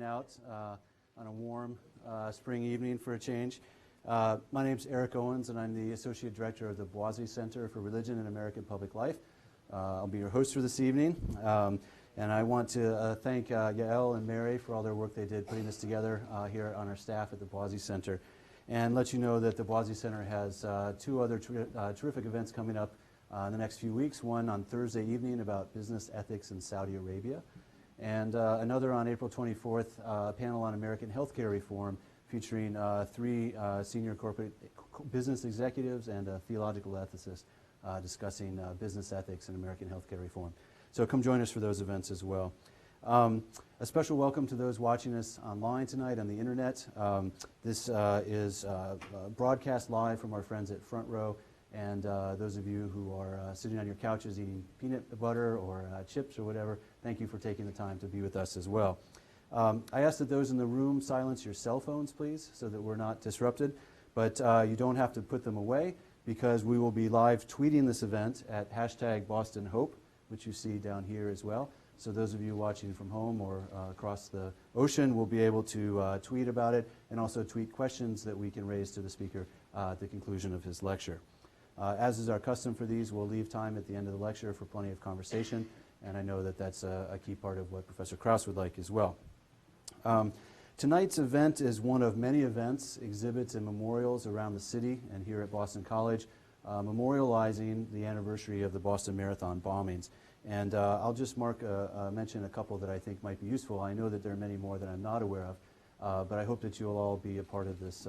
Out on a warm spring evening for a change. My name's Eric Owens, and I'm the Associate Director of the Boise Center for Religion and American Public Life. I'll be your host for this evening, and I want to thank Yael and Mary for all their work they did putting this together here on our staff at the Boise Center, and let you know that the Boise Center has two other terrific events coming up in the next few weeks. One on Thursday evening about business ethics in Saudi Arabia, and another on April 24th, a panel on American healthcare reform featuring three senior corporate business executives and a theological ethicist discussing business ethics and American healthcare reform. So come join us for those events as well. A special welcome to those watching us online tonight on the internet. This is broadcast live from our friends at Front Row, and those of you who are sitting on your couches eating peanut butter or chips or whatever, thank you for taking the time to be with us as well. I ask that those in the room silence your cell phones, please, so that we're not disrupted. But you don't have to put them away, because we will be live tweeting this event at #BostonHope, which you see down here as well. So those of you watching from home or across the ocean will be able to tweet about it, and also tweet questions that we can raise to the speaker at the conclusion of his lecture. As is our custom for these, we'll leave time at the end of the lecture for plenty of conversation, and I know that that's a key part of what Professor Krause would like as well. Tonight's event is one of many events, exhibits, and memorials around the city and here at Boston College, memorializing the anniversary of the Boston Marathon bombings. And I'll just mention a couple that I think might be useful. I know that there are many more that I'm not aware of, but I hope that you'll all be a part of this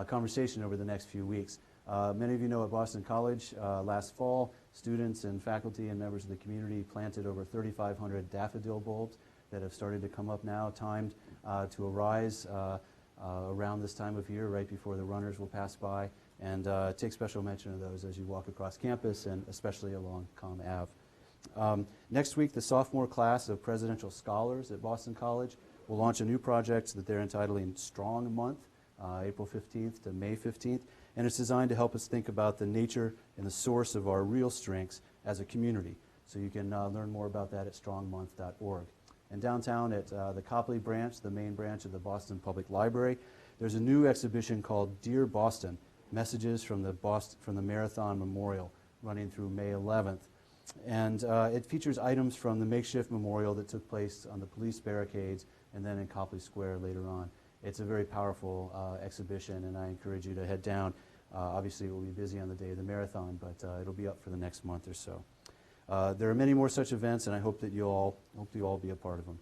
conversation over the next few weeks. Many of you know at Boston College last fall, students and faculty and members of the community planted over 3,500 daffodil bulbs that have started to come up now, timed to arise around this time of year, right before the runners will pass by. And take special mention of those as you walk across campus, and especially along Com Ave. Next week, the sophomore class of presidential scholars at Boston College will launch a new project that they're entitling Strong Month, April 15th to May 15th. And it's designed to help us think about the nature and the source of our real strengths as a community. So you can learn more about that at strongmonth.org. And downtown at the Copley branch, the main branch of the Boston Public Library, there's a new exhibition called Dear Boston, Messages from the Marathon Memorial, running through May 11th. And it features items from the makeshift memorial that took place on the police barricades and then in Copley Square later on. It's a very powerful exhibition, and I encourage you to head down. Obviously, it will be busy on the day of the marathon, but it'll be up for the next month or so. There are many more such events, and I hope that you'll all be a part of them.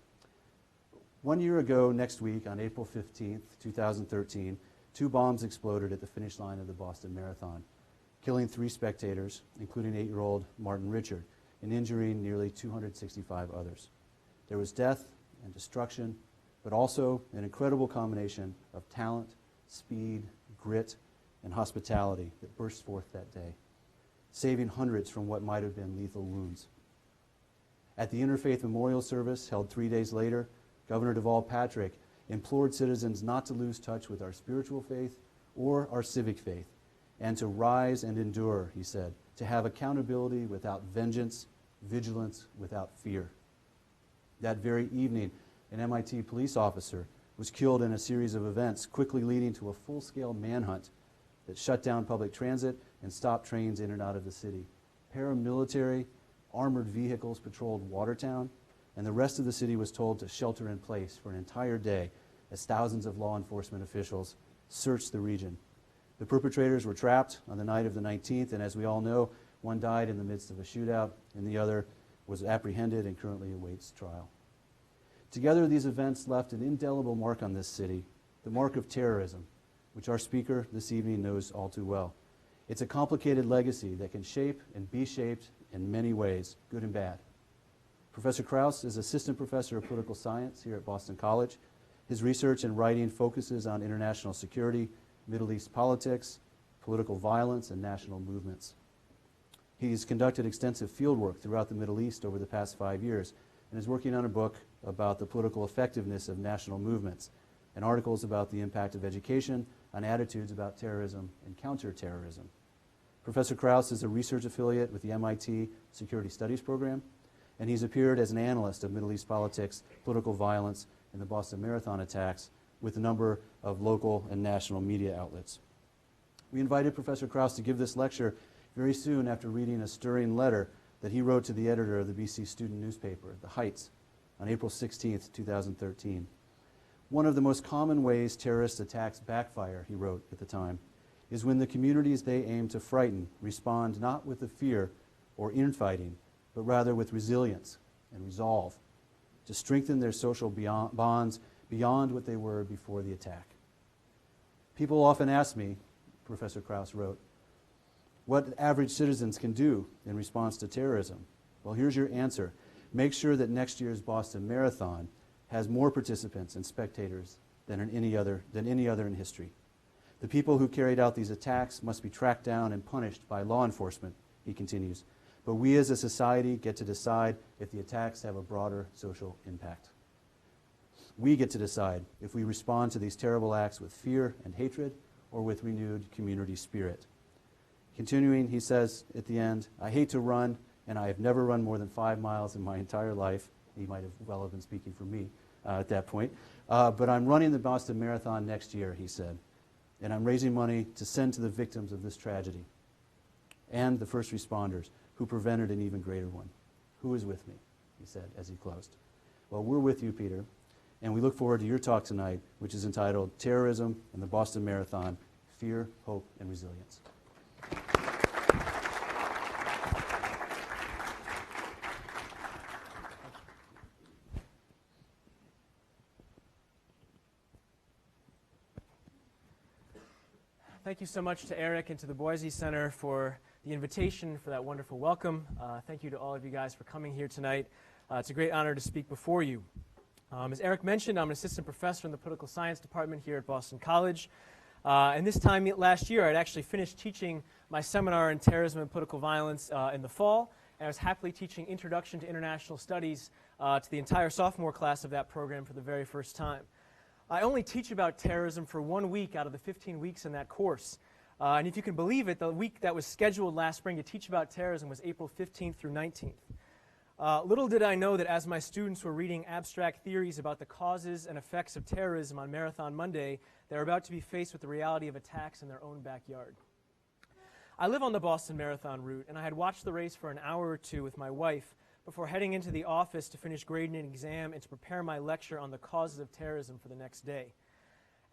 1 year ago next week, on April 15th, 2013, 2 bombs exploded at the finish line of the Boston Marathon, killing 3 spectators, including 8-year-old Martin Richard, and injuring nearly 265 others. There was death and destruction, but also an incredible combination of talent, speed, grit, and hospitality that burst forth that day, saving hundreds from what might have been lethal wounds. At the Interfaith Memorial Service, held 3 days later, Governor Deval Patrick implored citizens not to lose touch with our spiritual faith or our civic faith, and to rise and endure, he said, to have accountability without vengeance, vigilance without fear. That very evening, an MIT police officer was killed in a series of events, quickly leading to a full-scale manhunt that shut down public transit and stopped trains in and out of the city. Paramilitary, armored vehicles patrolled Watertown, and the rest of the city was told to shelter in place for an entire day as thousands of law enforcement officials searched the region. The perpetrators were trapped on the night of the 19th, and as we all know, one died in the midst of a shootout, and the other was apprehended and currently awaits trial. Together, these events left an indelible mark on this city, the mark of terrorism, which our speaker this evening knows all too well. It's a complicated legacy that can shape and be shaped in many ways, good and bad. Professor Krause is Assistant Professor of Political Science here at Boston College. His research and writing focuses on international security, Middle East politics, political violence, and national movements. He's conducted extensive fieldwork throughout the Middle East over the past 5 years, and is working on a book about the political effectiveness of national movements, and articles about the impact of education on attitudes about terrorism and counterterrorism. Professor Krause is a research affiliate with the MIT Security Studies program, and he's appeared as an analyst of Middle East politics, political violence, in the Boston Marathon attacks with a number of local and national media outlets. We invited Professor Krause to give this lecture very soon after reading a stirring letter that he wrote to the editor of the BC student newspaper, The Heights, on April 16, 2013. One of the most common ways terrorist attacks backfire, he wrote at the time, is when the communities they aim to frighten respond not with the fear or infighting, but rather with resilience and resolve to strengthen their social bonds beyond what they were before the attack. People often ask me, Professor Krause wrote, what average citizens can do in response to terrorism. Well, here's your answer. Make sure that next year's Boston Marathon has more participants and spectators than any other in history. The people who carried out these attacks must be tracked down and punished by law enforcement, he continues. But we as a society get to decide if the attacks have a broader social impact. We get to decide if we respond to these terrible acts with fear and hatred or with renewed community spirit. Continuing, he says at the end, I hate to run, and I have never run more than 5 miles in my entire life. He might have well have been speaking for me at that point. But I'm running the Boston Marathon next year, he said, and I'm raising money to send to the victims of this tragedy and the first responders who prevented an even greater one. Who is with me, he said as he closed. Well, we're with you, Peter, and we look forward to your talk tonight, which is entitled Terrorism and the Boston Marathon, Fear, Hope, and Resilience. Thank you so much to Eric and to the Boise Center for the invitation, for that wonderful welcome. Thank you to all of you guys for coming here tonight. It's a great honor to speak before you. As Eric mentioned, I'm an assistant professor in the political science department here at Boston College. And this time last year, I'd actually finished teaching my seminar on terrorism and political violence in the fall, and I was happily teaching Introduction to International Studies to the entire sophomore class of that program for the very first time. I only teach about terrorism for 1 week out of the 15 weeks in that course. And if you can believe it, the week that was scheduled last spring to teach about terrorism was April 15th through 19th. Little did I know that as my students were reading abstract theories about the causes and effects of terrorism on Marathon Monday, they were about to be faced with the reality of attacks in their own backyard. I live on the Boston Marathon route, and I had watched the race for an hour or two with my wife before heading into the office to finish grading an exam and to prepare my lecture on the causes of terrorism for the next day.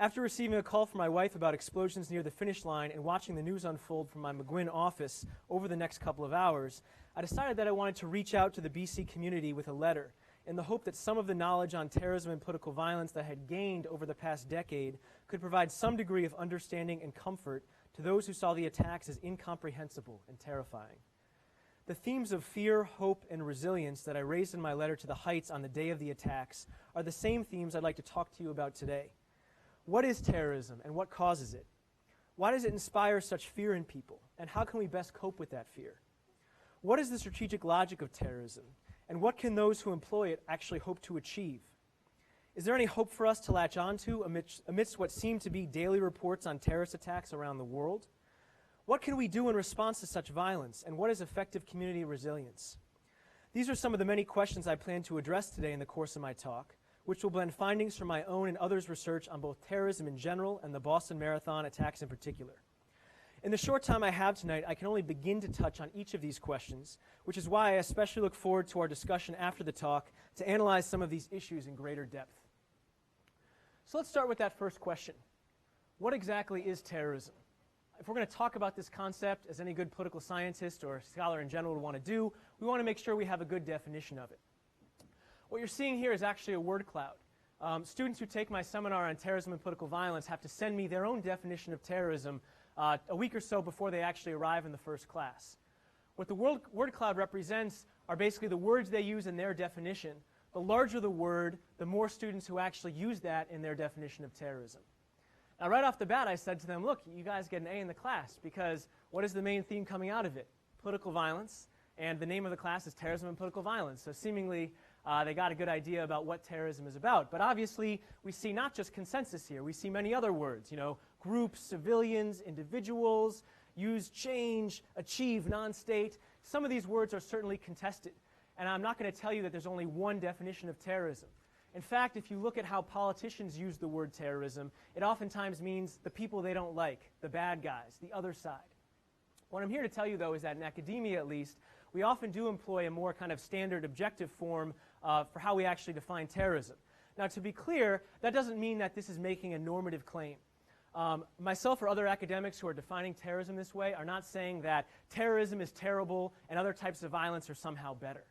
After receiving a call from my wife about explosions near the finish line and watching the news unfold from my McGuinn office over the next couple of hours, I decided that I wanted to reach out to the BC community with a letter in the hope that some of the knowledge on terrorism and political violence that I had gained over the past decade could provide some degree of understanding and comfort to those who saw the attacks as incomprehensible and terrifying. The themes of fear, hope, and resilience that I raised in my letter to the Heights on the day of the attacks are the same themes I'd like to talk to you about today. What is terrorism and what causes it? Why does it inspire such fear in people? And how can we best cope with that fear? What is the strategic logic of terrorism? And what can those who employ it actually hope to achieve? Is there any hope for us to latch onto amidst what seem to be daily reports on terrorist attacks around the world? What can we do in response to such violence, and what is effective community resilience? These are some of the many questions I plan to address today in the course of my talk, which will blend findings from my own and others' research on both terrorism in general and the Boston Marathon attacks in particular. In the short time I have tonight, I can only begin to touch on each of these questions, which is why I especially look forward to our discussion after the talk to analyze some of these issues in greater depth. So let's start with that first question. What exactly is terrorism? If we're going to talk about this concept, as any good political scientist or scholar in general would want to do, we want to make sure we have a good definition of it. What you're seeing here is actually a word cloud. Students who take my seminar on terrorism and political violence have to send me their own definition of terrorism a week or so before they actually arrive in the first class. What the word cloud represents are basically the words they use in their definition. The larger the word, the more students who actually use that in their definition of terrorism. Now, right off the bat, I said to them, look, you guys get an A in the class because what is the main theme coming out of it? Political violence, and the name of the class is Terrorism and Political Violence. So seemingly, they got a good idea about what terrorism is about. But obviously, we see not just consensus here. We see many other words, groups, civilians, individuals, use, change, achieve, non-state. Some of these words are certainly contested. And I'm not going to tell you that there's only one definition of terrorism. In fact, if you look at how politicians use the word terrorism, it oftentimes means the people they don't like, the bad guys, the other side. What I'm here to tell you, though, is that in academia, at least, we often do employ a more kind of standard objective form for how we actually define terrorism. Now, to be clear, that doesn't mean that this is making a normative claim. Myself or other academics who are defining terrorism this way are not saying that terrorism is terrible and other types of violence are somehow better.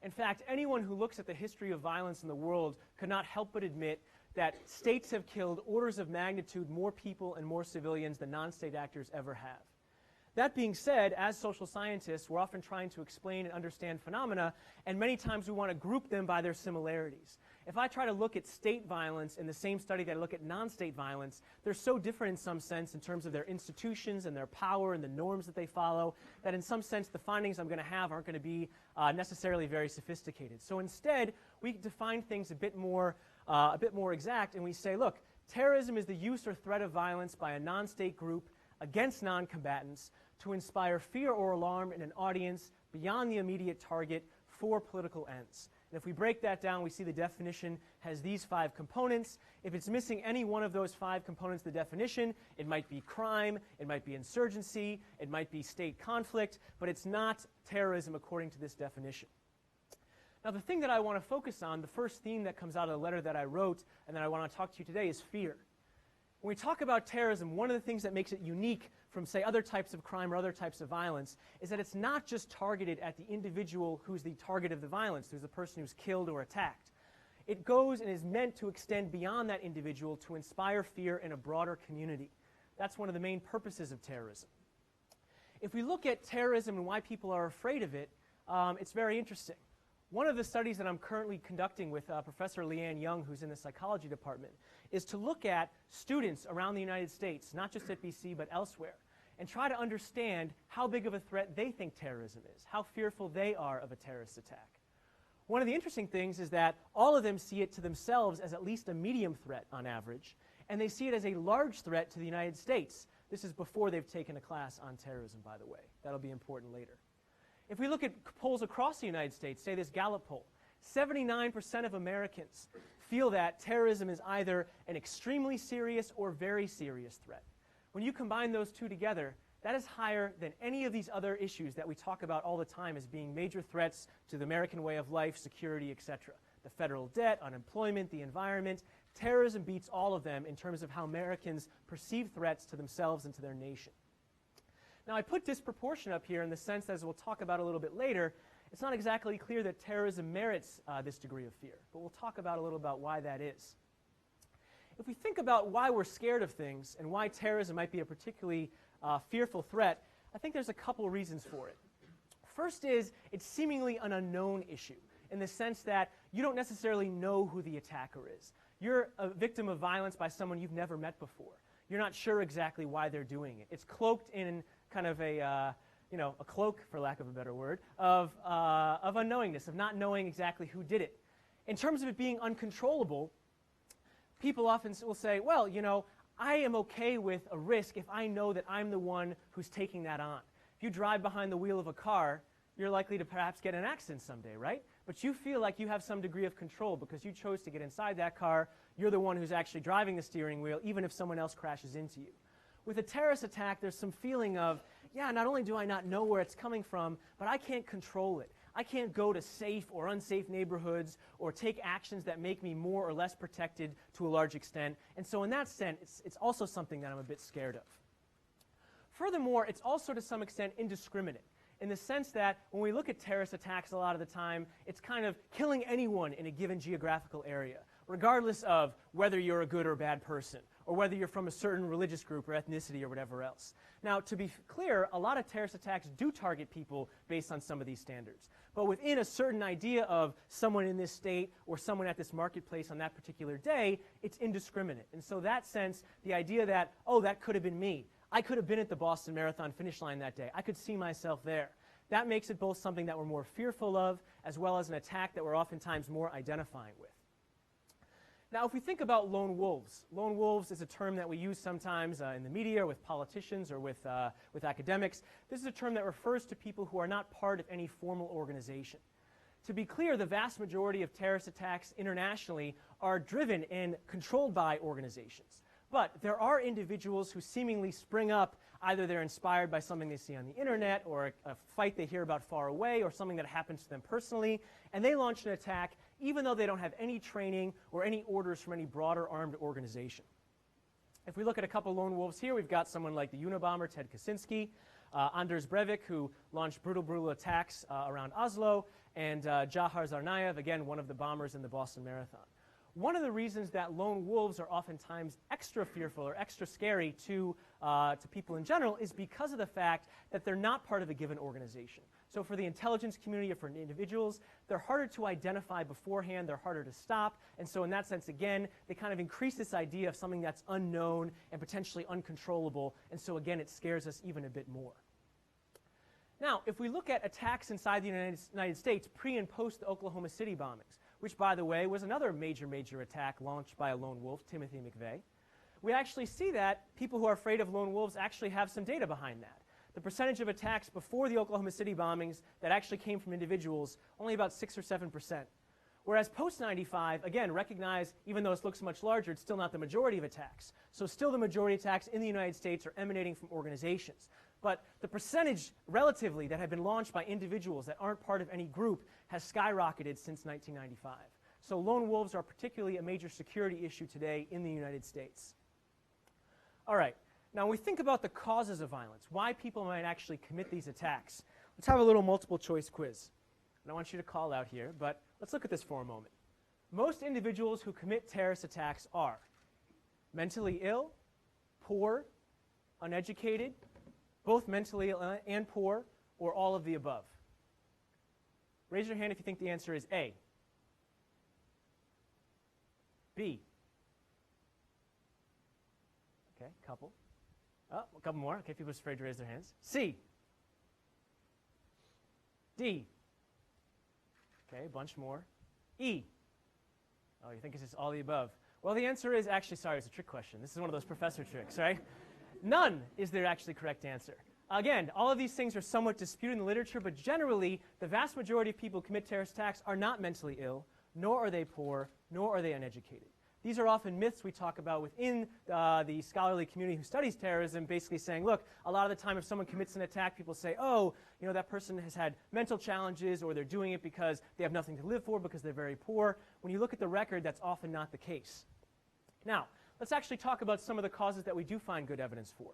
In fact, anyone who looks at the history of violence in the world could not help but admit that states have killed orders of magnitude more people and more civilians than non-state actors ever have. That being said, as social scientists, we're often trying to explain and understand phenomena, and many times we want to group them by their similarities. If I try to look at state violence in the same study that I look at non-state violence, they're so different in some sense in terms of their institutions and their power and the norms that they follow, that in some sense the findings I'm going to have aren't going to be necessarily very sophisticated. So instead, we define things a bit more exact, and we say, look, terrorism is the use or threat of violence by a non-state group against non-combatants to inspire fear or alarm in an audience beyond the immediate target for political ends. And if we break that down, we see the definition has these 5 components. If it's missing any one of those 5 components of the definition, it might be crime, it might be insurgency, it might be state conflict, but it's not terrorism according to this definition. Now, the thing that I want to focus on, the first theme that comes out of the letter that I wrote and that I want to talk to you today is fear. When we talk about terrorism, one of the things that makes it unique from, say, other types of crime or other types of violence is that it's not just targeted at the individual who's the target of the violence, who's the person who's killed or attacked. It goes and is meant to extend beyond that individual to inspire fear in a broader community. That's one of the main purposes of terrorism. If we look at terrorism and why people are afraid of it, it's very interesting. One of the studies that I'm currently conducting with Professor Leanne Young, who's in the psychology department, is to look at students around the United States, not just at BC but elsewhere, and try to understand how big of a threat they think terrorism is, how fearful they are of a terrorist attack. One of the interesting things is that all of them see it to themselves as at least a medium threat on average, and they see it as a large threat to the United States. This is before they've taken a class on terrorism, by the way. That'll be important later. If we look at polls across the United States, say this Gallup poll, 79% of Americans feel that terrorism is either an extremely serious or very serious threat. When you combine those two together, that is higher than any of these other issues that we talk about all the time as being major threats to the American way of life, security, etc. The federal debt, unemployment, the environment. Terrorism beats all of them in terms of how Americans perceive threats to themselves and to their nation. Now, I put disproportion up here in the sense that, as we'll talk about a little bit later, it's not exactly clear that terrorism merits this degree of fear, but we'll talk about a little about why that is. If we think about why we're scared of things and why terrorism might be a particularly fearful threat, I think there's a couple reasons for it. First is it's seemingly an unknown issue in the sense that you don't necessarily know who the attacker is. You're a victim of violence by someone you've never met before. You're not sure exactly why they're doing it. It's cloaked in kind of a cloak, for lack of a better word, of unknowingness, of not knowing exactly who did it. In terms of it being uncontrollable, people often will say, well, I am okay with a risk if I know that I'm the one who's taking that on. If you drive behind the wheel of a car, you're likely to perhaps get in an accident someday, right? But you feel like you have some degree of control because you chose to get inside that car. You're the one who's actually driving the steering wheel, even if someone else crashes into you. With a terrorist attack, there's some feeling of, yeah, not only do I not know where it's coming from, but I can't control it. I can't go to safe or unsafe neighborhoods or take actions that make me more or less protected to a large extent. And so in that sense, it's also something that I'm a bit scared of. Furthermore, it's also to some extent indiscriminate, in the sense that when we look at terrorist attacks a lot of the time, it's kind of killing anyone in a given geographical area, regardless of whether you're a good or bad person, or whether you're from a certain religious group or ethnicity or whatever else. Now, to be clear, a lot of terrorist attacks do target people based on some of these standards. But within a certain idea of someone in this state or someone at this marketplace on that particular day, it's indiscriminate. And so that sense, the idea that, oh, that could have been me. I could have been at the Boston Marathon finish line that day. I could see myself there. That makes it both something that we're more fearful of, as well as an attack that we're oftentimes more identifying with. Now, if we think about lone wolves is a term that we use sometimes in the media, with politicians, or with academics. This is a term that refers to people who are not part of any formal organization. to be clear, the vast majority of terrorist attacks internationally are driven and controlled by organizations. But there are individuals who seemingly spring up, either they're inspired by something they see on the internet or a fight they hear about far away or something that happens to them personally, and they launch an attack even though they don't have any training or any orders from any broader armed organization. If we look at a couple lone wolves here, we've got someone like the Unabomber Ted Kaczynski, Anders Breivik, who launched brutal attacks around Oslo, and Jahar Tsarnaev, again, one of the bombers in the Boston Marathon. One of the reasons that lone wolves are oftentimes extra fearful or extra scary to people in general is because of the fact that they're not part of a given organization. So for the intelligence community or for individuals, they're harder to identify beforehand, they're harder to stop, and so in that sense, again, they kind of increase this idea of something that's unknown and potentially uncontrollable, and so again, it scares us even a bit more. Now, if we look at attacks inside the United States pre and post the Oklahoma City bombings, which, by the way, was another major attack launched by a lone wolf, Timothy McVeigh, we actually see that people who are afraid of lone wolves actually have some data behind that. The percentage of attacks before the Oklahoma City bombings that actually came from individuals, only about 6 or 7%. Whereas post-95, again, recognize, even though it looks much larger, it's still not the majority of attacks. So still the majority of attacks in the United States are emanating from organizations. But the percentage, relatively, that have been launched by individuals that aren't part of any group has skyrocketed since 1995. So lone wolves are particularly a major security issue today in the United States. All right. Now, when we think about the causes of violence, why people might actually commit these attacks, let's have a little multiple choice quiz. I don't want you to call out here, but let's look at this for a moment. Most individuals who commit terrorist attacks are mentally ill, poor, uneducated, both mentally ill and poor, or all of the above. Raise your hand if you think the answer is A. B. Okay, couple. Oh, a couple more. Okay, people are afraid to raise their hands. C. D. Okay, a bunch more. E. Oh, you think it's just all the above. Well, the answer is actually, sorry, it's a trick question. This is one of those professor tricks, right? None is the actually correct answer. Again, all of these things are somewhat disputed in the literature, but generally, the vast majority of people who commit terrorist attacks are not mentally ill, nor are they poor, nor are they uneducated. These are often myths we talk about within the scholarly community who studies terrorism, basically saying, look, a lot of the time if someone commits an attack, people say, oh, you know, that person has had mental challenges, or they're doing it because they have nothing to live for, because they're very poor. When you look at the record, that's often not the case. Now, let's actually talk about some of the causes that we do find good evidence for.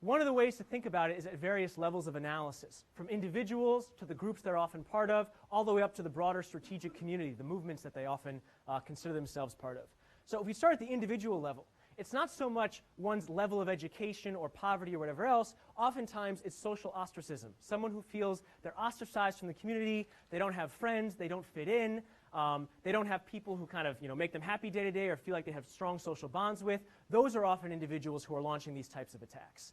One of the ways to think about it is at various levels of analysis, from individuals to the groups they're often part of, all the way up to the broader strategic community, the movements that they often consider themselves part of. So if we start at the individual level, it's not so much one's level of education or poverty or whatever else. Oftentimes, it's social ostracism. Someone who feels they're ostracized from the community, they don't have friends, they don't fit in, they don't have people who kind of make them happy day to day or feel like they have strong social bonds with. Those are often individuals who are launching these types of attacks.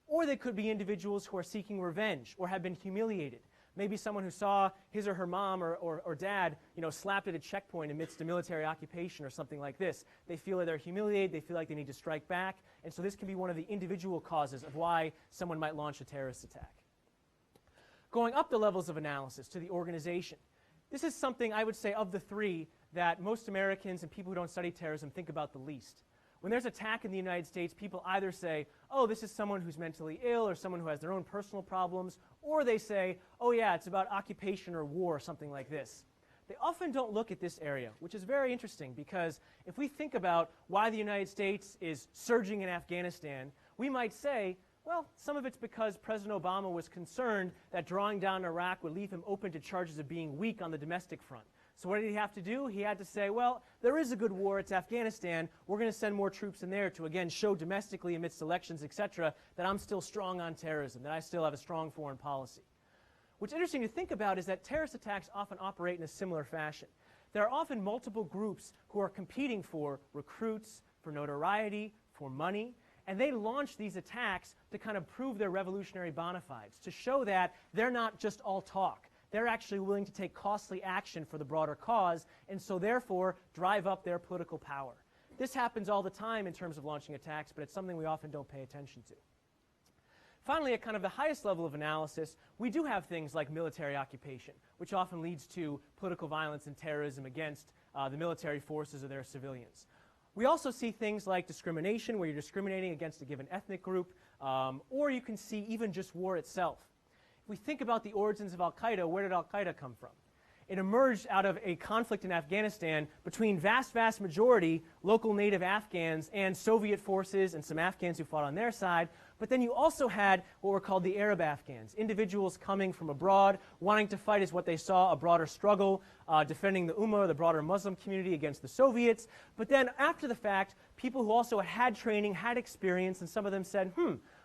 Or they could be individuals who are seeking revenge or have been humiliated. Maybe someone who saw his or her mom or dad slapped at a checkpoint amidst a military occupation or something like this. They feel that they're humiliated, they feel like they need to strike back, and so this can be one of the individual causes of why someone might launch a terrorist attack. Going up the levels of analysis to the organization. This is something I would say of the three that most Americans and people who don't study terrorism think about the least. When there's attack in the United States, people either say, oh, this is someone who's mentally ill or someone who has their own personal problems, or they say, oh yeah, it's about occupation or war or something like this. They often don't look at this area, which is very interesting because if we think about why the United States is surging in Afghanistan, we might say, well, some of it's because President Obama was concerned that drawing down Iraq would leave him open to charges of being weak on the domestic front. So what did he have to do? He had to say, well, there is a good war, it's Afghanistan, we're going to send more troops in there to, again, show domestically amidst elections, etc., that I'm still strong on terrorism, that I still have a strong foreign policy. What's interesting to think about is that terrorist attacks often operate in a similar fashion. There are often multiple groups who are competing for recruits, for notoriety, for money, and they launch these attacks to kind of prove their revolutionary bona fides, to show that they're not just all talk. They're actually willing to take costly action for the broader cause, and so therefore drive up their political power. This happens all the time in terms of launching attacks, but it's something we often don't pay attention to. Finally, at kind of the highest level of analysis, we do have things like military occupation, which often leads to political violence and terrorism against the military forces or their civilians. We also see things like discrimination, where you're discriminating against a given ethnic group, or you can see even just war itself. If we think about the origins of al-Qaeda, where did al-Qaeda come from? It emerged out of a conflict in Afghanistan between vast majority local native Afghans and Soviet forces and some Afghans who fought on their side. But then you also had what were called the Arab Afghans, individuals coming from abroad, wanting to fight as what they saw a broader struggle, defending the Ummah, the broader Muslim community against the Soviets. But then after the fact, people who also had training, had experience, and some of them said,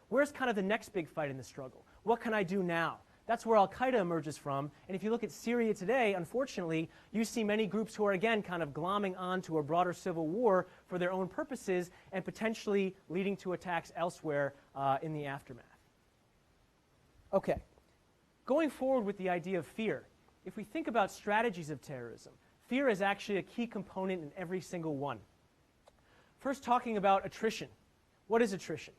where's kind of the next big fight in the struggle? What can I do now? That's where al-Qaeda emerges from. And if you look at Syria today, unfortunately, you see many groups who are, again, kind of glomming onto a broader civil war for their own purposes and potentially leading to attacks elsewhere in the aftermath. Okay. Going forward with the idea of fear, if we think about strategies of terrorism, fear is actually a key component in every single one. First, talking about attrition. What is attrition?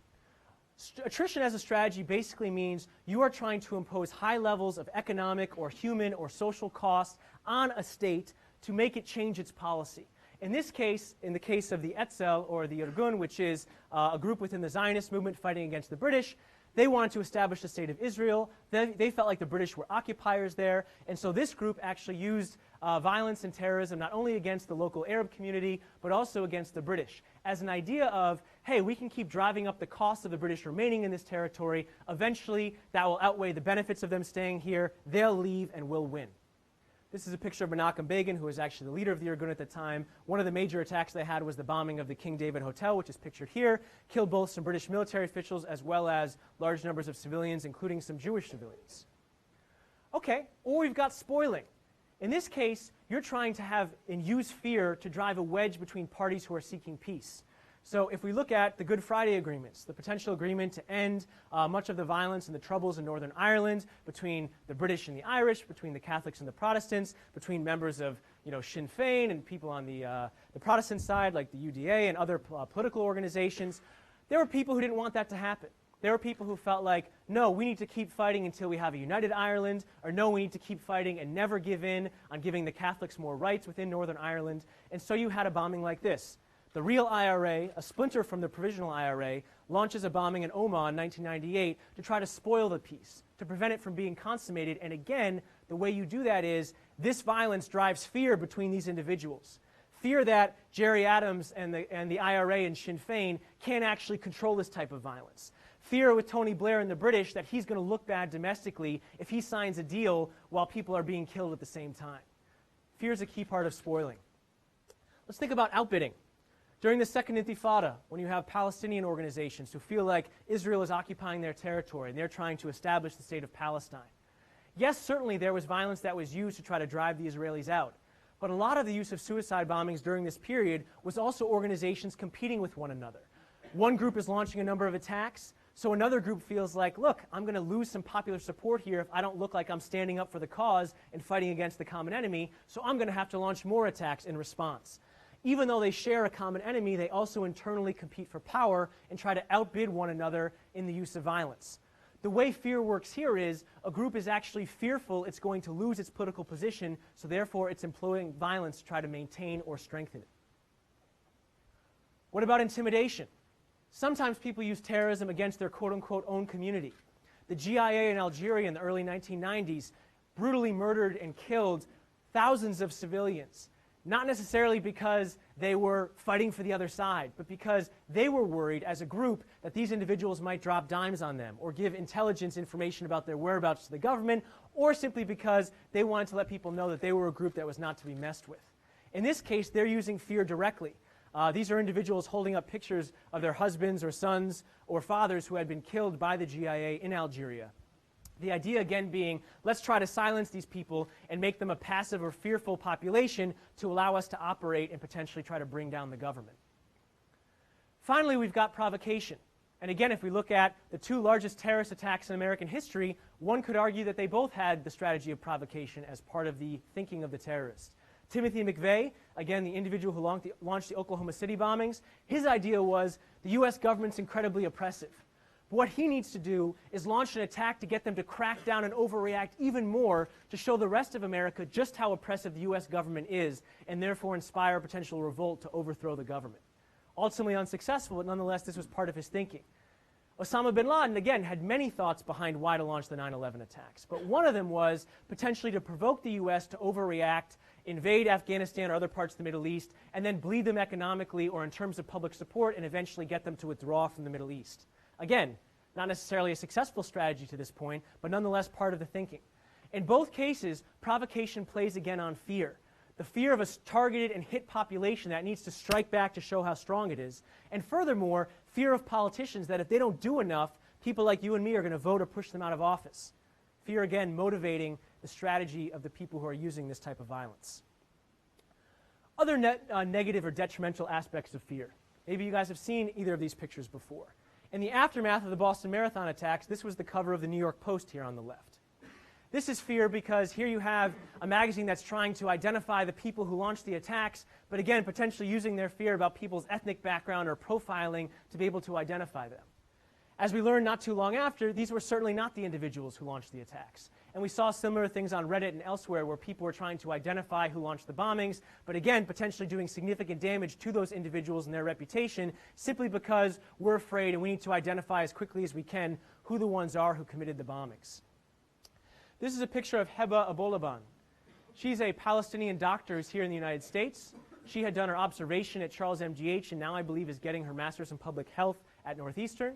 Attrition as a strategy basically means you are trying to impose high levels of economic or human or social costs on a state to make it change its policy. In this case, in the case of the Etzel or the Irgun, which is a group within the Zionist movement fighting against the British, they wanted to establish the state of Israel. They felt like the British were occupiers there, and so this group actually used violence and terrorism not only against the local Arab community, but also against the British, as an idea of, hey, we can keep driving up the cost of the British remaining in this territory. Eventually, that will outweigh the benefits of them staying here. They'll leave and we'll win. This is a picture of Menachem Begin, who was actually the leader of the Irgun at the time. One of the major attacks they had was the bombing of the King David Hotel, which is pictured here, killed both some British military officials as well as large numbers of civilians, including some Jewish civilians. Okay, or we've got spoiling. In this case, you're trying to have and use fear to drive a wedge between parties who are seeking peace. So if we look at the Good Friday agreements, the potential agreement to end much of the violence and the troubles in Northern Ireland between the British and the Irish, between the Catholics and the Protestants, between members of Sinn Féin and people on the Protestant side like the UDA and other political organizations, there were people who didn't want that to happen. There were people who felt like, no, we need to keep fighting until we have a united Ireland, or no, we need to keep fighting and never give in on giving the Catholics more rights within Northern Ireland. And so you had a bombing like this. The real IRA, a splinter from the provisional IRA, launches a bombing in Oman in 1998 to try to spoil the peace, to prevent it from being consummated. And again, the way you do that is this violence drives fear between these individuals. Fear that Jerry Adams and the IRA and Sinn Féin can't actually control this type of violence. Fear with Tony Blair and the British that he's going to look bad domestically if he signs a deal while people are being killed at the same time. Fear is a key part of spoiling. Let's think about outbidding. During the Second Intifada, when you have Palestinian organizations who feel like Israel is occupying their territory and they're trying to establish the state of Palestine. Yes, certainly there was violence that was used to try to drive the Israelis out. But a lot of the use of suicide bombings during this period was also organizations competing with one another. One group is launching a number of attacks, so another group feels like, look, I'm going to lose some popular support here if I don't look like I'm standing up for the cause and fighting against the common enemy, so I'm going to have to launch more attacks in response. Even though they share a common enemy, they also internally compete for power and try to outbid one another in the use of violence. The way fear works here is a group is actually fearful it's going to lose its political position, so therefore it's employing violence to try to maintain or strengthen it. What about intimidation? Sometimes people use terrorism against their quote-unquote own community. The GIA in Algeria in the early 1990s brutally murdered and killed thousands of civilians. Not necessarily because they were fighting for the other side, but because they were worried as a group that these individuals might drop dimes on them or give intelligence information about their whereabouts to the government, or simply because they wanted to let people know that they were a group that was not to be messed with. In this case, they're using fear directly. These are individuals holding up pictures of their husbands or sons or fathers who had been killed by the GIA in Algeria. The idea, again, being, let's try to silence these people and make them a passive or fearful population to allow us to operate and potentially try to bring down the government. Finally, we've got provocation. And again, if we look at the two largest terrorist attacks in American history, one could argue that they both had the strategy of provocation as part of the thinking of the terrorists. Timothy McVeigh, again, the individual who launched the Oklahoma City bombings, his idea was the U.S. government's incredibly oppressive. But what he needs to do is launch an attack to get them to crack down and overreact even more to show the rest of America just how oppressive the U.S. government is, and therefore inspire a potential revolt to overthrow the government. Ultimately unsuccessful, but nonetheless this was part of his thinking. Osama bin Laden, again, had many thoughts behind why to launch the 9/11 attacks. But one of them was potentially to provoke the U.S. to overreact, invade Afghanistan or other parts of the Middle East, and then bleed them economically or in terms of public support and eventually get them to withdraw from the Middle East. Again, not necessarily a successful strategy to this point, but nonetheless part of the thinking. In both cases, provocation plays again on fear. The fear of a targeted and hit population that needs to strike back to show how strong it is. And furthermore, fear of politicians that if they don't do enough, people like you and me are going to vote or push them out of office. Fear, again, motivating the strategy of the people who are using this type of violence. Other negative or detrimental aspects of fear. Maybe you guys have seen either of these pictures before. In the aftermath of the Boston Marathon attacks, this was the cover of the New York Post here on the left. This is fear because here you have a magazine that's trying to identify the people who launched the attacks, but again, potentially using their fear about people's ethnic background or profiling to be able to identify them. As we learned not too long after, these were certainly not the individuals who launched the attacks. And we saw similar things on Reddit and elsewhere where people were trying to identify who launched the bombings, but again, potentially doing significant damage to those individuals and their reputation simply because we're afraid and we need to identify as quickly as we can who the ones are who committed the bombings. This is a picture of Heba Abolaban. She's a Palestinian doctor who's here in the United States. She had done her observation at Charles MGH and now I believe is getting her master's in public health at Northeastern.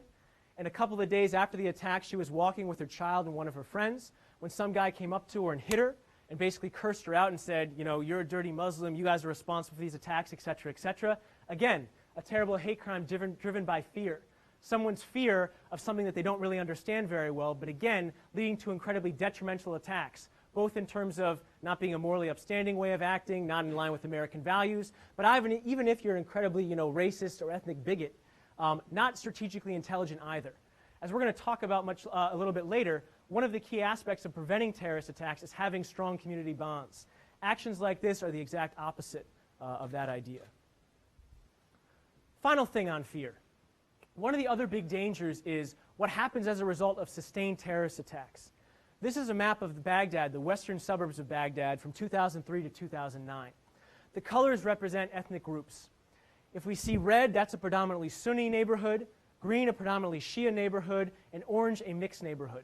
And a couple of days after the attack, she was walking with her child and one of her friends when some guy came up to her and hit her and basically cursed her out and said, you know, you're a dirty Muslim, you guys are responsible for these attacks, etc., etc. Again, a terrible hate crime driven by fear. Someone's fear of something that they don't really understand very well, but again, leading to incredibly detrimental attacks, both in terms of not being a morally upstanding way of acting, not in line with American values, but even if you're incredibly, racist or ethnic bigot, not strategically intelligent either. As we're going to talk about a little bit later, one of the key aspects of preventing terrorist attacks is having strong community bonds. Actions like this are the exact opposite of that idea. Final thing on fear. One of the other big dangers is what happens as a result of sustained terrorist attacks. This is a map of Baghdad, the western suburbs of Baghdad, from 2003 to 2009. The colors represent ethnic groups. If we see red, that's a predominantly Sunni neighborhood, green a predominantly Shia neighborhood, and orange a mixed neighborhood.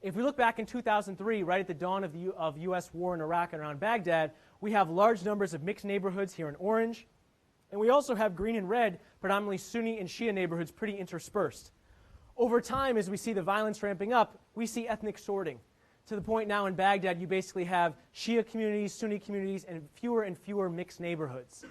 If we look back in 2003, right at the dawn of U.S. war in Iraq and around Baghdad, we have large numbers of mixed neighborhoods here in orange, and we also have green and red, predominantly Sunni and Shia neighborhoods pretty interspersed. Over time, as we see the violence ramping up, we see ethnic sorting. To the point now in Baghdad, you basically have Shia communities, Sunni communities, and fewer mixed neighborhoods.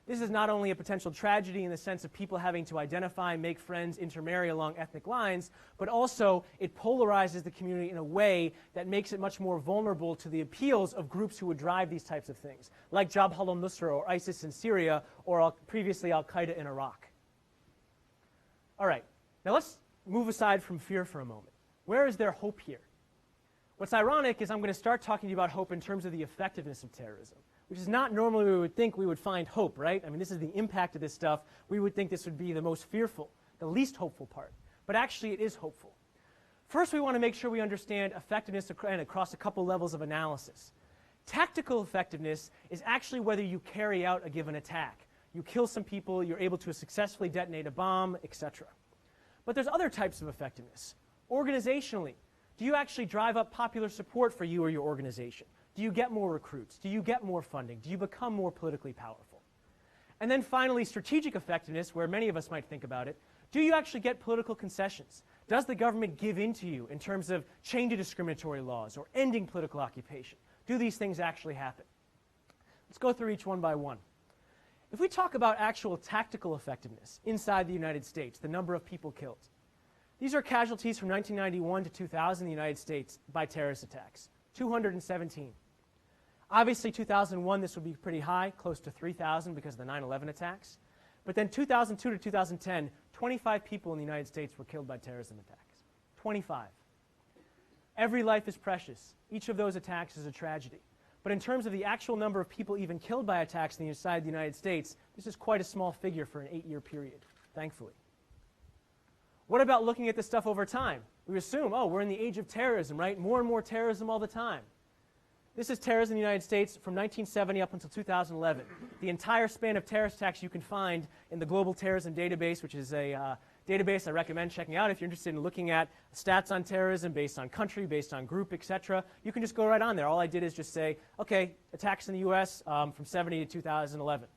This is not only a potential tragedy in the sense of people having to identify, make friends, intermarry along ethnic lines, but also it polarizes the community in a way that makes it much more vulnerable to the appeals of groups who would drive these types of things, like Jabhat al-Nusra or ISIS in Syria, or previously al-Qaeda in Iraq. All right, now let's move aside from fear for a moment. Where is there hope here? What's ironic is I'm going to start talking to you about hope in terms of the effectiveness of terrorism, which is not normally where we would think we would find hope, right? I mean, this is the impact of this stuff. We would think this would be the most fearful, the least hopeful part. But actually, it is hopeful. First, we want to make sure we understand effectiveness across a couple levels of analysis. Tactical effectiveness is actually whether you carry out a given attack. You kill some people, you're able to successfully detonate a bomb, etc. But there's other types of effectiveness. Organizationally, do you actually drive up popular support for you or your organization? Do you get more recruits? Do you get more funding? Do you become more politically powerful? And then finally, strategic effectiveness, where many of us might think about it. Do you actually get political concessions? Does the government give in to you in terms of changing discriminatory laws or ending political occupation? Do these things actually happen? Let's go through each one by one. If we talk about actual tactical effectiveness inside the United States, the number of people killed, these are casualties from 1991 to 2000 in the United States by terrorist attacks, 217. Obviously, 2001, this would be pretty high, close to 3,000 because of the 9/11 attacks. But then 2002 to 2010, 25 people in the United States were killed by terrorism attacks. 25. Every life is precious. Each of those attacks is a tragedy. But in terms of the actual number of people even killed by attacks inside the United States, this is quite a small figure for an 8-year period, thankfully. What about looking at this stuff over time? We assume, oh, we're in the age of terrorism, right? More and more terrorism all the time. This is terrorism in the United States from 1970 up until 2011. The entire span of terrorist attacks you can find in the Global Terrorism Database, which is a database I recommend checking out if you're interested in looking at stats on terrorism based on country, based on group, etc. You can just go right on there. All I did is just say, okay, attacks in the U.S. From 70 to 2011.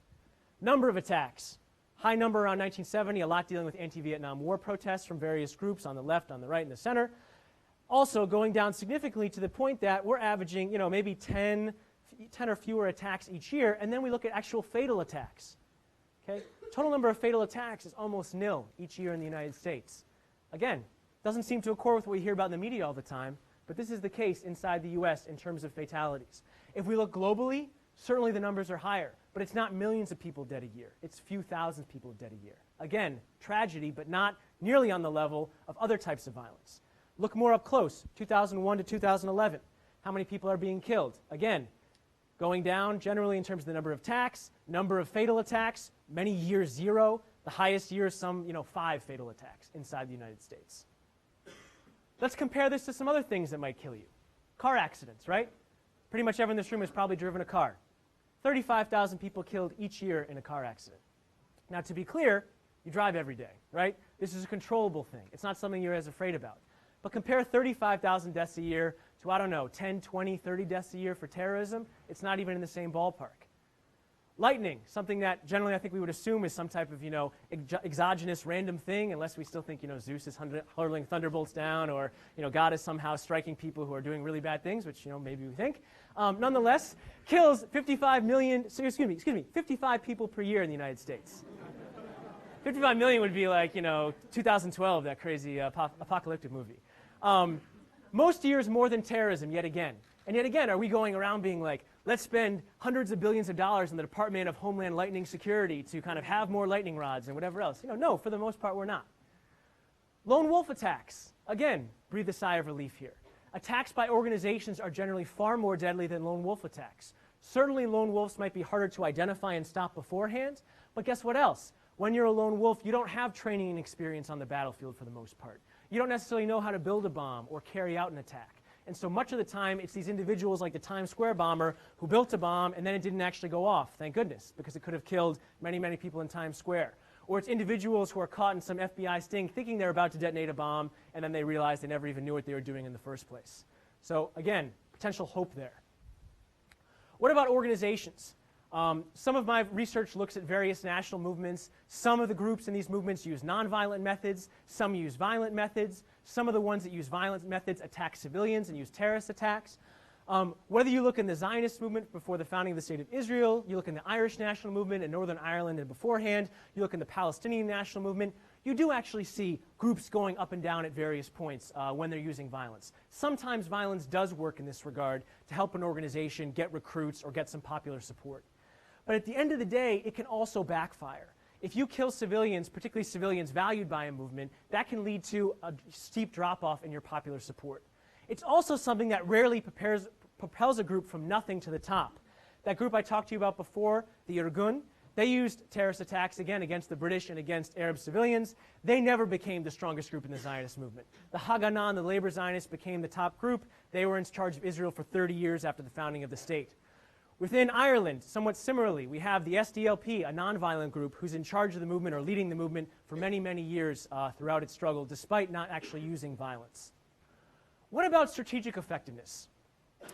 Number of attacks. High number around 1970, a lot dealing with anti-Vietnam War protests from various groups on the left, on the right, and the center. Also going down significantly to the point that we're averaging, maybe 10 or fewer attacks each year, and then we look at actual fatal attacks. Okay? Total number of fatal attacks is almost nil each year in the United States. Again, doesn't seem to accord with what we hear about in the media all the time, but this is the case inside the U.S. in terms of fatalities. If we look globally, certainly the numbers are higher, but it's not millions of people dead a year. It's a few thousand people dead a year. Again, tragedy, but not nearly on the level of other types of violence. Look more up close, 2001 to 2011. How many people are being killed? Again, going down generally in terms of the number of attacks, number of fatal attacks, many years 0. The highest year, some 5 fatal attacks inside the United States. Let's compare this to some other things that might kill you. Car accidents, right? Pretty much everyone in this room has probably driven a car. 35,000 people killed each year in a car accident. Now, to be clear, you drive every day, right? This is a controllable thing. It's not something you're as afraid about. But compare 35,000 deaths a year to, I don't know, 10, 20, 30 deaths a year for terrorism. It's not even in the same ballpark. Lightning, something that generally I think we would assume is some type of, exogenous random thing, unless we still think, Zeus is hurling thunderbolts down, or, God is somehow striking people who are doing really bad things, which, maybe we think. Nonetheless, kills 55 people per year in the United States. 55 million would be like, 2012, that crazy apocalyptic movie. Most years more than terrorism, yet again. And yet again, are we going around being like, let's spend hundreds of billions of dollars in the Department of Homeland Lightning Security to kind of have more lightning rods and whatever else? No, for the most part, we're not. Lone wolf attacks. Again, breathe a sigh of relief here. Attacks by organizations are generally far more deadly than lone wolf attacks. Certainly, lone wolves might be harder to identify and stop beforehand, but guess what else? When you're a lone wolf, you don't have training and experience on the battlefield for the most part. You don't necessarily know how to build a bomb or carry out an attack. And so much of the time, it's these individuals like the Times Square bomber who built a bomb and then it didn't actually go off, thank goodness, because it could have killed many, many people in Times Square. Or it's individuals who are caught in some FBI sting thinking they're about to detonate a bomb, and then they realize they never even knew what they were doing in the first place. So again, potential hope there. What about organizations? Some of my research looks at various national movements. Some of the groups in these movements use nonviolent methods. Some use violent methods. Some of the ones that use violent methods attack civilians and use terrorist attacks. Whether you look in the Zionist movement before the founding of the State of Israel, you look in the Irish national movement in Northern Ireland and beforehand, you look in the Palestinian national movement, you do actually see groups going up and down at various points when they're using violence. Sometimes violence does work in this regard to help an organization get recruits or get some popular support. But at the end of the day, it can also backfire. If you kill civilians, particularly civilians valued by a movement, that can lead to a steep drop-off in your popular support. It's also something that rarely propels a group from nothing to the top. That group I talked to you about before, the Irgun, they used terrorist attacks, again, against the British and against Arab civilians. They never became the strongest group in the Zionist movement. The Haganah, the labor Zionists, became the top group. They were in charge of Israel for 30 years after the founding of the state. Within Ireland, somewhat similarly, we have the SDLP, a nonviolent group who's in charge of the movement or leading the movement for many, many years throughout its struggle, despite not actually using violence. What about strategic effectiveness?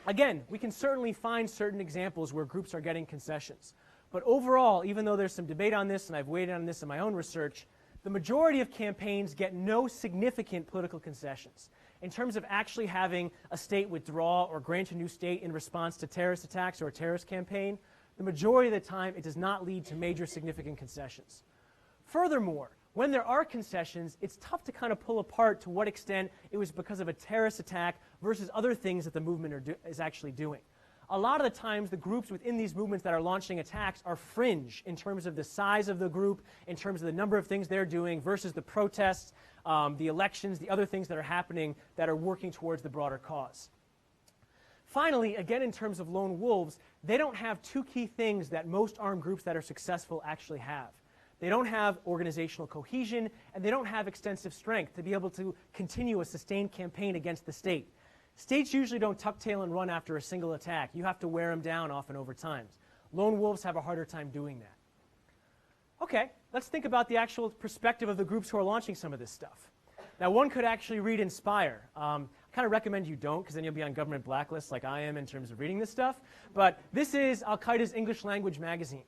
Again, we can certainly find certain examples where groups are getting concessions. But overall, even though there's some debate on this, and I've weighed in on this in my own research, the majority of campaigns get no significant political concessions. In terms of actually having a state withdraw or grant a new state in response to terrorist attacks or a terrorist campaign, the majority of the time it does not lead to major significant concessions. Furthermore, when there are concessions, it's tough to kind of pull apart to what extent it was because of a terrorist attack versus other things that the movement is actually doing. A lot of the times, the groups within these movements that are launching attacks are fringe in terms of the size of the group, in terms of the number of things they're doing versus the protests, the elections, the other things that are happening that are working towards the broader cause. Finally, again, in terms of lone wolves, they don't have two key things that most armed groups that are successful actually have. They don't have organizational cohesion, and they don't have extensive strength to be able to continue a sustained campaign against the state. States usually don't tuck tail and run after a single attack. You have to wear them down often over time. Lone wolves have a harder time doing that. Okay, let's think about the actual perspective of the groups who are launching some of this stuff. Now, one could actually read Inspire. I kind of recommend you don't, because then you'll be on government blacklists like I am in terms of reading this stuff. But this is Al-Qaeda's English language magazine.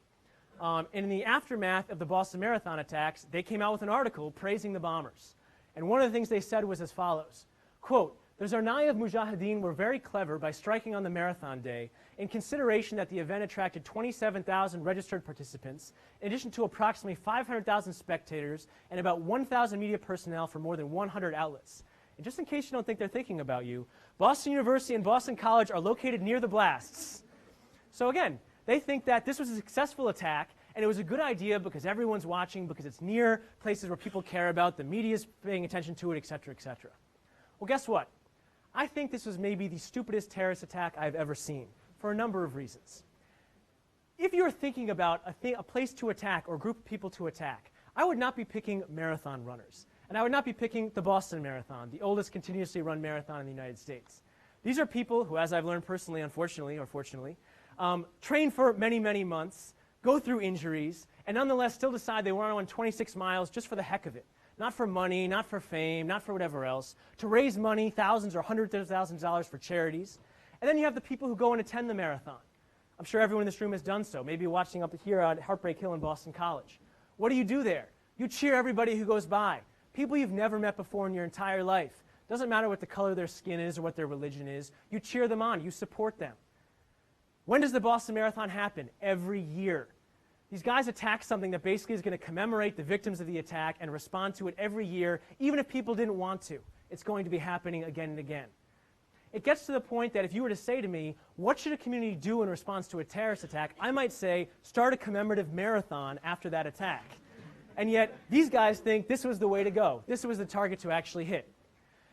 In the aftermath of the Boston Marathon attacks, they came out with an article praising the bombers. And one of the things they said was as follows, quote, "The Zarnaya of Mujahideen were very clever by striking on the marathon day in consideration that the event attracted 27,000 registered participants, in addition to approximately 500,000 spectators and about 1,000 media personnel from more than 100 outlets. And just in case you don't think they're thinking about you, Boston University and Boston College are located near the blasts." So again, they think that this was a successful attack, and it was a good idea because everyone's watching, because it's near places where people care about, the media's paying attention to it, et cetera, et cetera. Well, guess what? I think this was maybe the stupidest terrorist attack I've ever seen, for a number of reasons. If you're thinking about a place to attack or a group of people to attack, I would not be picking marathon runners. And I would not be picking the Boston Marathon, the oldest continuously run marathon in the United States. These are people who, as I've learned personally, unfortunately, or fortunately, train for many, many months, go through injuries, and nonetheless still decide they want to run 26 miles just for the heck of it. Not for money, not for fame, not for whatever else, to raise money, thousands or hundreds of thousands of dollars for charities. And then you have the people who go and attend the marathon. I'm sure everyone in this room has done so, maybe watching up here at Heartbreak Hill in Boston College. What do there? You cheer everybody who goes by. People you've never met before in your entire life. Doesn't matter what the color of their skin is or what their religion is. You cheer them on. You support them. When does the Boston Marathon happen? Every year. These guys attack something that basically is going to commemorate the victims of the attack and respond to it every year, even if people didn't want to. It's going to be happening again and again. It gets to the point that if you were to say to me, what should a community do in response to a terrorist attack? I might say, start a commemorative marathon after that attack. And yet, these guys think this was the way to go. This was the target to actually hit.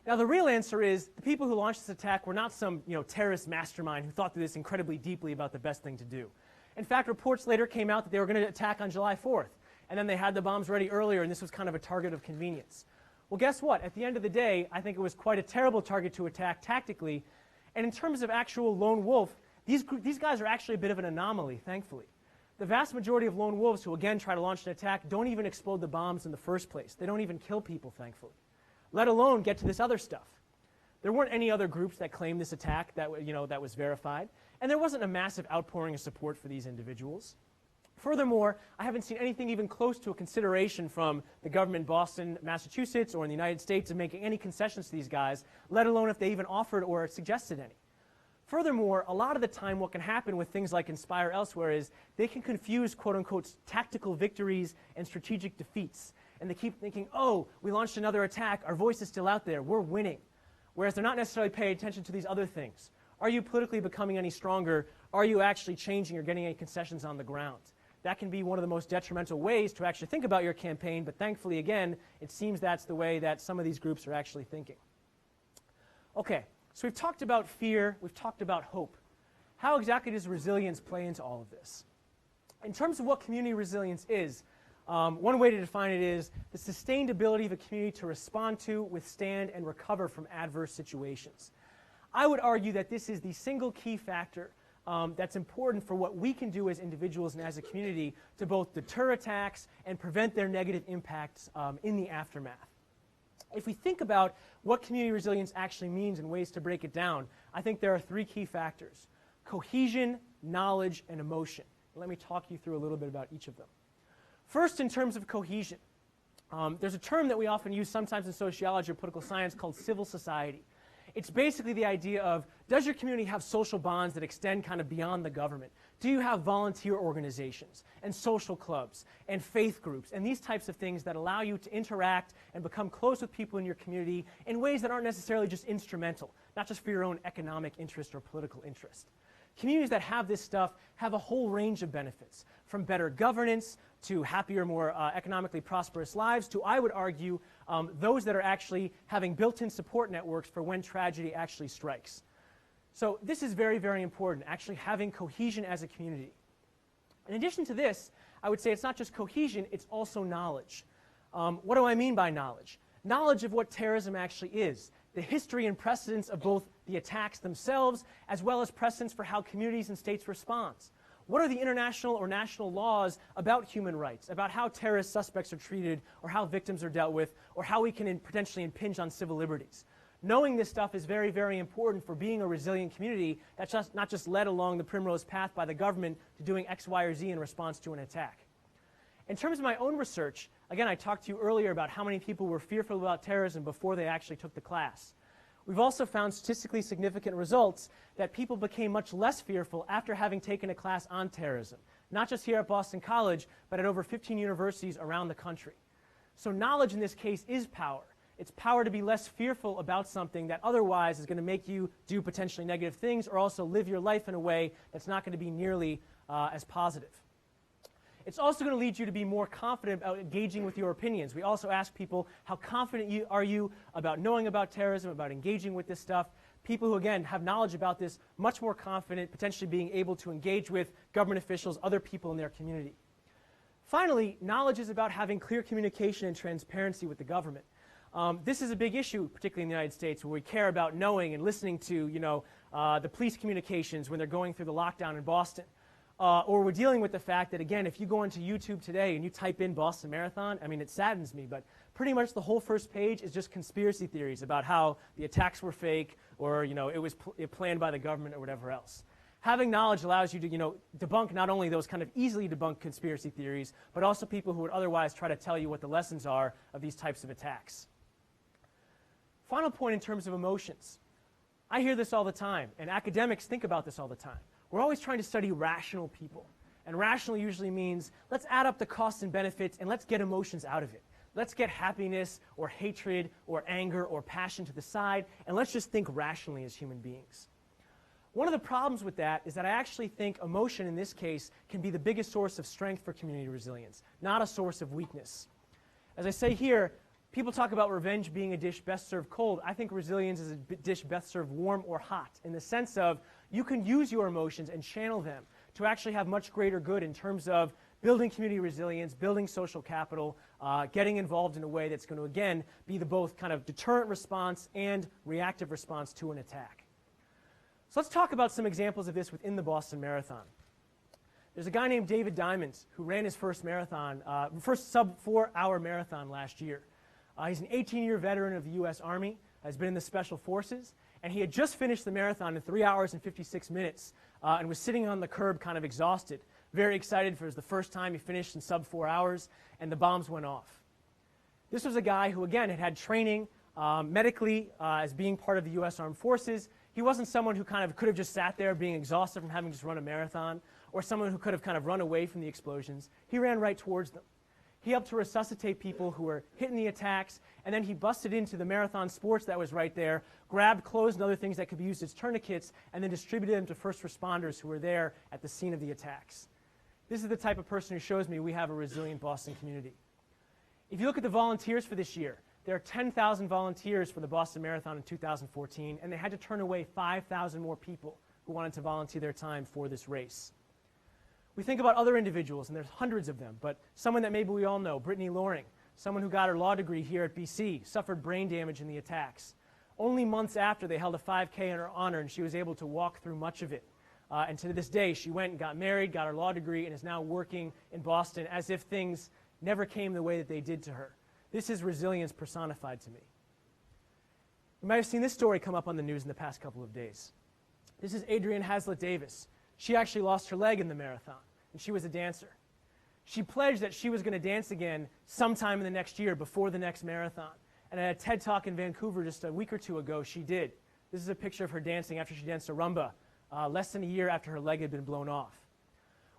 Now, the real answer is the people who launched this attack were not some terrorist mastermind who thought through this incredibly deeply about the best thing to do. In fact, reports later came out that they were going to attack on July 4th. And then they had the bombs ready earlier, and this was kind of a target of convenience. Well, guess what? At the end of the day, I think it was quite a terrible target to attack tactically. And in terms of actual lone wolf, these guys are actually a bit of an anomaly, thankfully. The vast majority of lone wolves who, again, try to launch an attack don't even explode the bombs in the first place. They don't even kill people, thankfully, let alone get to this other stuff. There weren't any other groups that claimed this attack that was verified, and there wasn't a massive outpouring of support for these individuals. Furthermore, I haven't seen anything even close to a consideration from the government in Boston, Massachusetts, or in the United States of making any concessions to these guys, let alone if they even offered or suggested any. Furthermore, a lot of the time what can happen with things like Inspire elsewhere is they can confuse quote-unquote tactical victories and strategic defeats. And they keep thinking, oh, we launched another attack, our voice is still out there, we're winning. Whereas they're not necessarily paying attention to these other things. Are you politically becoming any stronger? Are you actually changing or getting any concessions on the ground? That can be one of the most detrimental ways to actually think about your campaign, but thankfully, again, it seems that's the way that some of these groups are actually thinking. Okay, so we've talked about fear, we've talked about hope. How exactly does resilience play into all of this? In terms of what community resilience is, one way to define it is the sustained ability of a community to respond to, withstand, and recover from adverse situations. I would argue that this is the single key factor that's important for what we can do as individuals and as a community to both deter attacks and prevent their negative impacts in the aftermath. If we think about what community resilience actually means and ways to break it down, I think there are three key factors: cohesion, knowledge, and emotion. Let me talk you through a little bit about each of them. First, in terms of cohesion, there's a term that we often use sometimes in sociology or political science called civil society. It's basically the idea of, does your community have social bonds that extend kind of beyond the government? Do you have volunteer organizations and social clubs and faith groups and these types of things that allow you to interact and become close with people in your community in ways that aren't necessarily just instrumental, not just for your own economic interest or political interest? Communities that have this stuff have a whole range of benefits, from better governance to happier, more economically prosperous lives to, I would argue, those that are actually having built-in support networks for when tragedy actually strikes. So this is very, very important, actually having cohesion as a community. In addition to this, I would say it's not just cohesion, it's also knowledge. What do I mean by knowledge? Knowledge of what terrorism actually is, the history and precedents of both the attacks themselves, as well as precedents for how communities and states respond. What are the international or national laws about human rights, about how terrorist suspects are treated, or how victims are dealt with, or how we can potentially impinge on civil liberties? Knowing this stuff is very, very important for being a resilient community that's not just led along the primrose path by the government to doing X, Y, or Z in response to an attack. In terms of my own research, again, I talked to you earlier about how many people were fearful about terrorism before they actually took the class. We've also found statistically significant results that people became much less fearful after having taken a class on terrorism, not just here at Boston College, but at over 15 universities around the country. So knowledge in this case is power. It's power to be less fearful about something that otherwise is going to make you do potentially negative things, or also live your life in a way that's not going to be nearly as positive. It's also going to lead you to be more confident about engaging with your opinions. We also ask people, how confident are you about knowing about terrorism, about engaging with this stuff? People who, again, have knowledge about this, much more confident, potentially being able to engage with government officials, other people in their community. Finally, knowledge is about having clear communication and transparency with the government. This is a big issue, particularly in the United States, where we care about knowing and listening to, the police communications when they're going through the lockdown in Boston. Or we're dealing with the fact that, again, if you go onto YouTube today and you type in Boston Marathon, I mean, it saddens me, but pretty much the whole first page is just conspiracy theories about how the attacks were fake, or it was planned by the government or whatever else. Having knowledge allows you to debunk not only those kind of easily debunked conspiracy theories, but also people who would otherwise try to tell you what the lessons are of these types of attacks. Final point in terms of emotions. I hear this all the time, and academics think about this all the time. We're always trying to study rational people. And rational usually means, let's add up the costs and benefits and let's get emotions out of it. Let's get happiness or hatred or anger or passion to the side, and let's just think rationally as human beings. One of the problems with that is that I actually think emotion in this case can be the biggest source of strength for community resilience, not a source of weakness. As I say here, people talk about revenge being a dish best served cold. I think resilience is a dish best served warm or hot, in the sense of you can use your emotions and channel them to actually have much greater good in terms of building community resilience, building social capital, getting involved in a way that's going to, again, be the both kind of deterrent response and reactive response to an attack. So let's talk about some examples of this within the Boston Marathon. There's a guy named David Diamond who ran his first marathon, first sub-4-hour marathon last year. He's an 18-year veteran of the U.S. Army, has been in the Special Forces, and he had just finished the marathon in 3 hours and 56 minutes and was sitting on the curb kind of exhausted, very excited for the first time he finished in sub-4 hours, and the bombs went off. This was a guy who, again, had had training medically as being part of the U.S. Armed Forces. He wasn't someone who kind of could have just sat there being exhausted from having just run a marathon, or someone who could have kind of run away from the explosions. He ran right towards them. He helped to resuscitate people who were hit in the attacks, and then he busted into the marathon sports that was right there, grabbed clothes and other things that could be used as tourniquets, and then distributed them to first responders who were there at the scene of the attacks. This is the type of person who shows me we have a resilient Boston community. If you look at the volunteers for this year, there are 10,000 volunteers for the Boston Marathon in 2014, and they had to turn away 5,000 more people who wanted to volunteer their time for this race. We think about other individuals, and there's hundreds of them, but someone that maybe we all know, Brittany Loring, someone who got her law degree here at BC, suffered brain damage in the attacks. Only months after, they held a 5K in her honor, and she was able to walk through much of it. And to this day, she went and got married, got her law degree, and is now working in Boston as if things never came the way that they did to her. This is resilience personified to me. You might have seen this story come up on the news in the past couple of days. This is Adrienne Haslett Davis. She actually lost her leg in the marathon, and she was a dancer. She pledged that she was going to dance again sometime in the next year before the next marathon. And at a TED Talk in Vancouver just a week or two ago, she did. This is a picture of her dancing after she danced a rumba, less than a year after her leg had been blown off.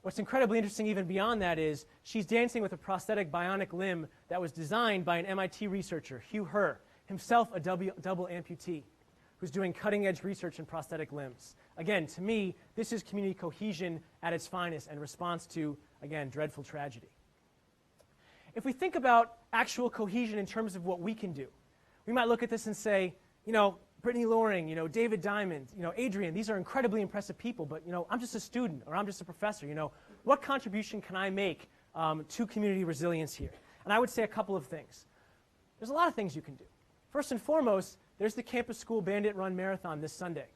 What's incredibly interesting even beyond that is she's dancing with a prosthetic bionic limb that was designed by an MIT researcher, Hugh Herr, himself a double amputee, who's doing cutting-edge research in prosthetic limbs. Again, to me, this is community cohesion at its finest and response to, again, dreadful tragedy. If we think about actual cohesion in terms of what we can do, we might look at this and say, Brittany Loring, David Diamond, Adrienne, these are incredibly impressive people, but, I'm just a student or I'm just a professor, what contribution can I make to community resilience here. And I would say a couple of things. There's a lot of things you can do. First and foremost, there's the Campus School Bandit Run Marathon this Sunday.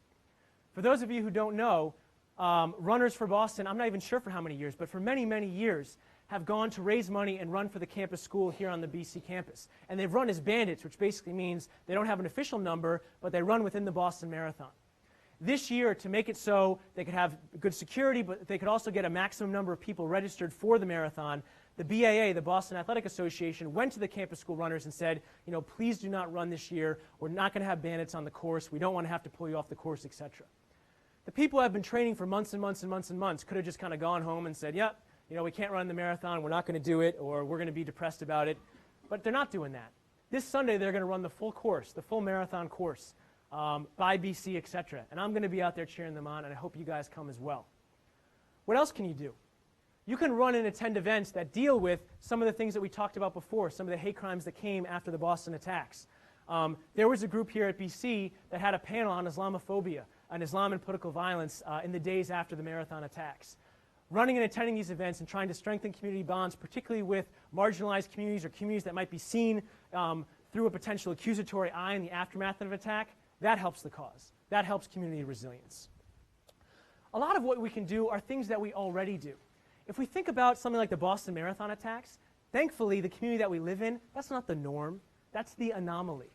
For those of you who don't know, Runners for Boston, I'm not even sure for how many years, but for many, many years, have gone to raise money and run for the campus school here on the BC campus. And they've run as bandits, which basically means they don't have an official number, but they run within the Boston Marathon. This year, to make it so they could have good security, but they could also get a maximum number of people registered for the marathon, the BAA, the Boston Athletic Association, went to the campus school runners and said, you know, please do not run this year. We're not going to have bandits on the course. We don't want to have to pull you off the course, etc. The people who have been training for months and months and months and months could have just kind of gone home and said, yep, you know, we can't run the marathon, we're not going to do it, or we're going to be depressed about it. But they're not doing that. This Sunday, they're going to run the full course, the full marathon course, by BC, etc. And I'm going to be out there cheering them on, and I hope you guys come as well. What else can you do? You can run and attend events that deal with some of the things that we talked about before, some of the hate crimes that came after the Boston attacks. There was a group here at BC that had a panel on Islamophobia, on Islam and political violence in the days after the marathon attacks. Running and attending these events and trying to strengthen community bonds, particularly with marginalized communities or communities that might be seen through a potential accusatory eye in the aftermath of an attack, that helps the cause. That helps community resilience. A lot of what we can do are things that we already do. If we think about something like the Boston Marathon attacks, thankfully the community that we live in, that's not the norm, that's the anomaly.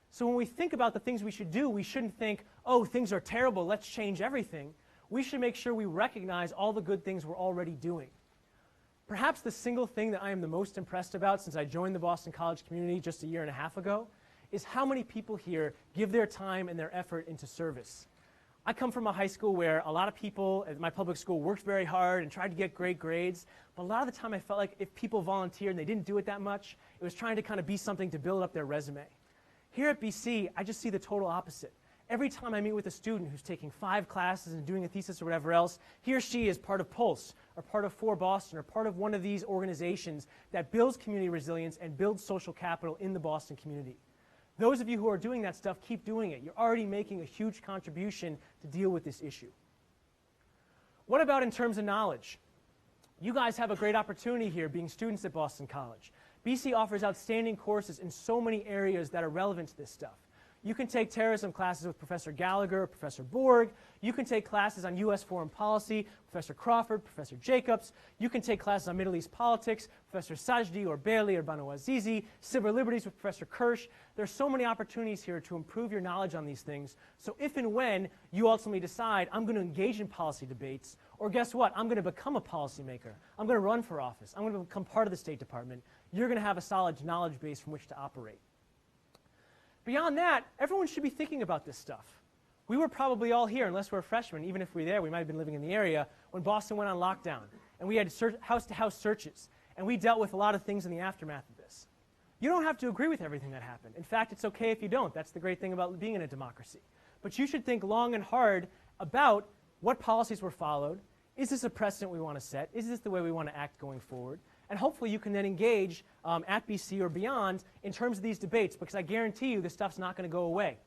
So when we think about the things we should do, we shouldn't think, oh, things are terrible, let's change everything. We should make sure we recognize all the good things we're already doing. Perhaps the single thing that I am the most impressed about since I joined the Boston College community just a year and a half ago is how many people here give their time and their effort into service. I come from a high school where a lot of people at my public school worked very hard and tried to get great grades, but a lot of the time I felt like if people volunteered and they didn't do it that much, it was trying to kind of be something to build up their resume. Here at BC, I just see the total opposite. Every time I meet with a student who's taking 5 classes and doing a thesis or whatever else, he or she is part of Pulse, or part of For Boston, or part of one of these organizations that builds community resilience and builds social capital in the Boston community. Those of you who are doing that stuff, keep doing it. You're already making a huge contribution to deal with this issue. What about in terms of knowledge? You guys have a great opportunity here being students at Boston College. BC offers outstanding courses in so many areas that are relevant to this stuff. You can take terrorism classes with Professor Gallagher, Professor Borg. You can take classes on U.S. foreign policy, Professor Crawford, Professor Jacobs. You can take classes on Middle East politics, Professor Sajdi or Bailey or Banu Azizi, civil liberties with Professor Kirsch. There are so many opportunities here to improve your knowledge on these things. So if and when you ultimately decide, I'm going to engage in policy debates, or guess what, I'm going to become a policymaker, I'm going to run for office, I'm going to become part of the State Department, you're going to have a solid knowledge base from which to operate. Beyond that, everyone should be thinking about this stuff. We were probably all here, unless we're freshmen, even if we were there, we might have been living in the area, when Boston went on lockdown. And we had house-to-house searches. And we dealt with a lot of things in the aftermath of this. You don't have to agree with everything that happened. In fact, it's okay if you don't. That's the great thing about being in a democracy. But you should think long and hard about what policies were followed. Is this a precedent we want to set? Is this the way we want to act going forward? And hopefully you can then engage at BC or beyond in terms of these debates, because I guarantee you this stuff's not going to go away.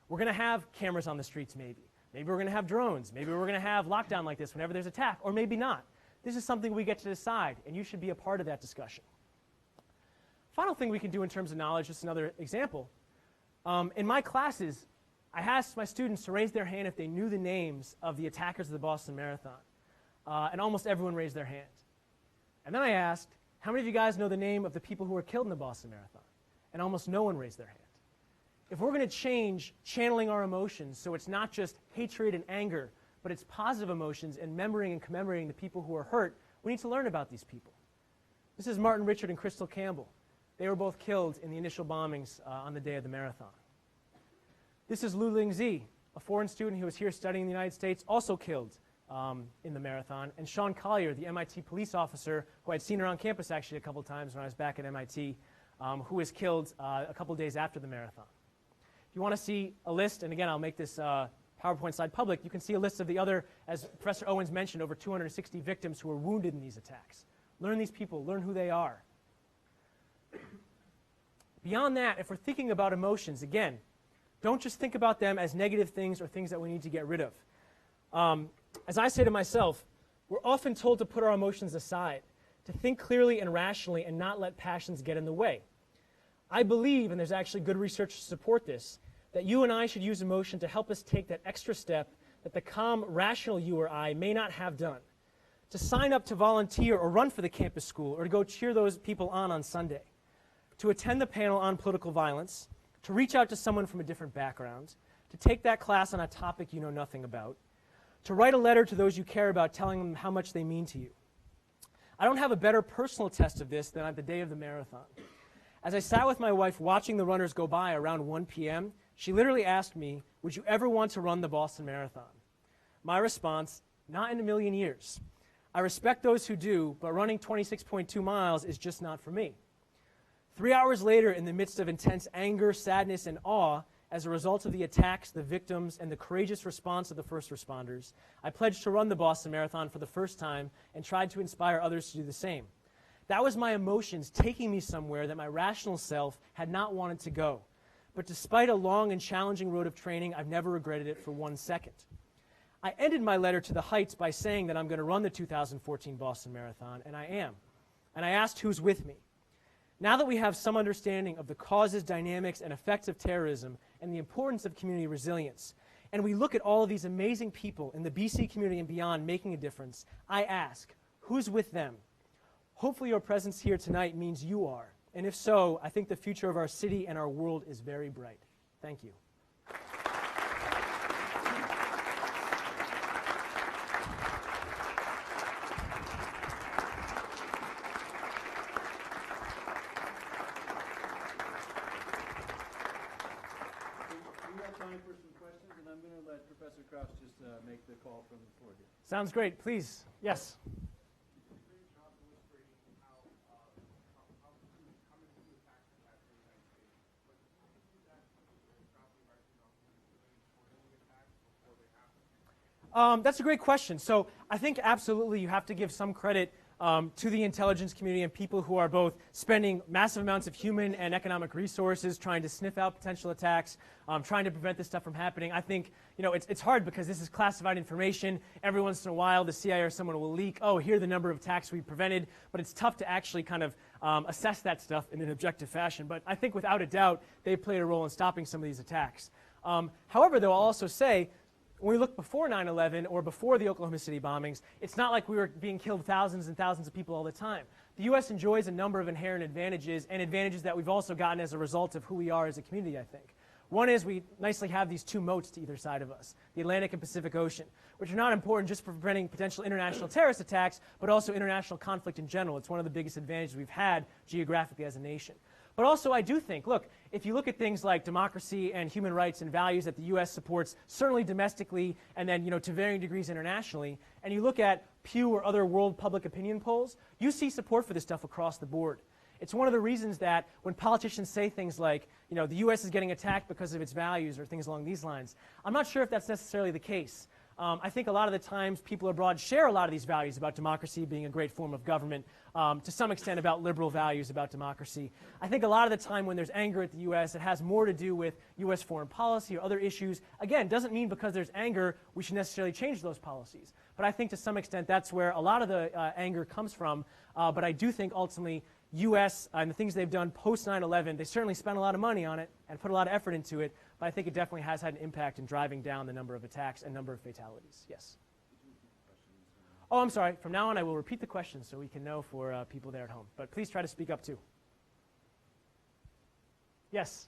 We're going to have cameras on the streets maybe. Maybe we're going to have drones. Maybe we're going to have lockdown like this whenever there's an attack, or maybe not. This is something we get to decide, and you should be a part of that discussion. Final thing we can do in terms of knowledge, just another example. In my classes, I asked my students to raise their hand if they knew the names of the attackers of the Boston Marathon, and almost everyone raised their hand. And then I asked, how many of you guys know the name of the people who were killed in the Boston Marathon? And almost no one raised their hand. If we're going to change channeling our emotions so it's not just hatred and anger, but it's positive emotions and remembering and commemorating the people who are hurt, we need to learn about these people. This is Martin Richard and Crystal Campbell. They were both killed in the initial bombings on the day of the marathon. This is Lu Lingzi, a foreign student who was here studying in the United States, also killed in the marathon, and Sean Collier, the MIT police officer, who I'd seen around campus actually a couple times when I was back at MIT, who was killed a couple days after the marathon. If you want to see a list, and again, I'll make this PowerPoint slide public, you can see a list of the other, as Professor Owens mentioned, over 260 victims who were wounded in these attacks. Learn these people, learn who they are. Beyond that, if we're thinking about emotions, again, don't just think about them as negative things or things that we need to get rid of. As I say to myself, we're often told to put our emotions aside, to think clearly and rationally and not let passions get in the way. I believe, and there's actually good research to support this, that you and I should use emotion to help us take that extra step that the calm, rational you or I may not have done. To sign up to volunteer or run for the campus school or to go cheer those people on Sunday. To attend the panel on political violence. To reach out to someone from a different background. To take that class on a topic you know nothing about. To write a letter to those you care about telling them how much they mean to you. I don't have a better personal test of this than on the day of the marathon. As I sat with my wife watching the runners go by around 1 p.m., she literally asked me, "Would you ever want to run the Boston Marathon?" My response, "Not in a million years. I respect those who do, but running 26.2 miles is just not for me." 3 hours later, in the midst of intense anger, sadness, and awe, as a result of the attacks, the victims, and the courageous response of the first responders, I pledged to run the Boston Marathon for the first time and tried to inspire others to do the same. That was my emotions taking me somewhere that my rational self had not wanted to go. But despite a long and challenging road of training, I've never regretted it for 1 second. I ended my letter to the Heights by saying that I'm going to run the 2014 Boston Marathon, and I am. And I asked who's with me. Now that we have some understanding of the causes, dynamics, and effects of terrorism and the importance of community resilience, and we look at all of these amazing people in the BC community and beyond making a difference, I ask, who's with them? Hopefully your presence here tonight means you are. And if so, I think the future of our city and our world is very bright. Thank you. We have time for some questions, and I'm going to let Professor Kraus just make the call from the floor here. Sounds great. Please. Yes. That's a great question. So I think absolutely you have to give some credit to the intelligence community and people who are both spending massive amounts of human and economic resources trying to sniff out potential attacks, trying to prevent this stuff from happening. I think it's hard because this is classified information. Every once in a while the CIA or someone will leak, oh, here are the number of attacks we prevented, but it's tough to actually kind of assess that stuff in an objective fashion. But I think without a doubt they played a role in stopping some of these attacks. However, though, I'll also say, when we look before 9/11 or before the Oklahoma City bombings, it's not like we were being killed thousands and thousands of people all the time. The U.S. enjoys a number of inherent advantages, and advantages that we've also gotten as a result of who we are as a community, I think. One is we nicely have these two moats to either side of us, the Atlantic and Pacific Ocean, which are not important just for preventing potential international terrorist attacks, but also international conflict in general. It's one of the biggest advantages we've had geographically as a nation. But also I do think, look, if you look at things like democracy and human rights and values that the U.S. supports, certainly domestically and then to varying degrees internationally, and you look at Pew or other world public opinion polls, you see support for this stuff across the board. It's one of the reasons that when politicians say things like, the U.S. is getting attacked because of its values or things along these lines, I'm not sure if that's necessarily the case. I think a lot of the times people abroad share a lot of these values about democracy being a great form of government, to some extent about liberal values about democracy. I think a lot of the time when there's anger at the U.S., it has more to do with U.S. foreign policy or other issues. Again, doesn't mean because there's anger we should necessarily change those policies. But I think to some extent that's where a lot of the anger comes from. But I do think ultimately U.S. and the things they've done post 9/11, they certainly spent a lot of money on it and put a lot of effort into it, but I think it definitely has had an impact in driving down the number of attacks and number of fatalities. Yes? Oh, I'm sorry. From now on I will repeat the question so we can know for people there at home. But please try to speak up too. Yes?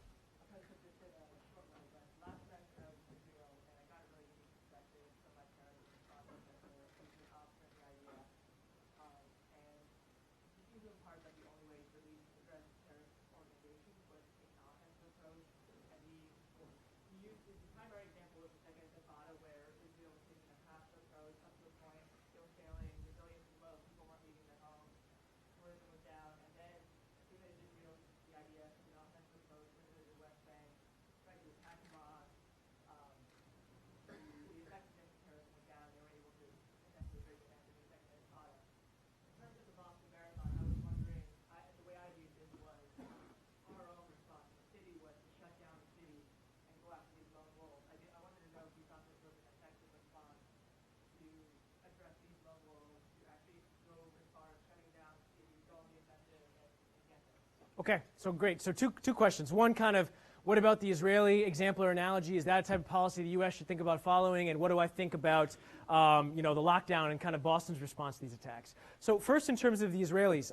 Okay, so great. So two questions. One, kind of, what about the Israeli example or analogy? Is that a type of policy the U.S. should think about following? And what do I think about the lockdown and kind of Boston's response to these attacks? So first, in terms of the Israelis,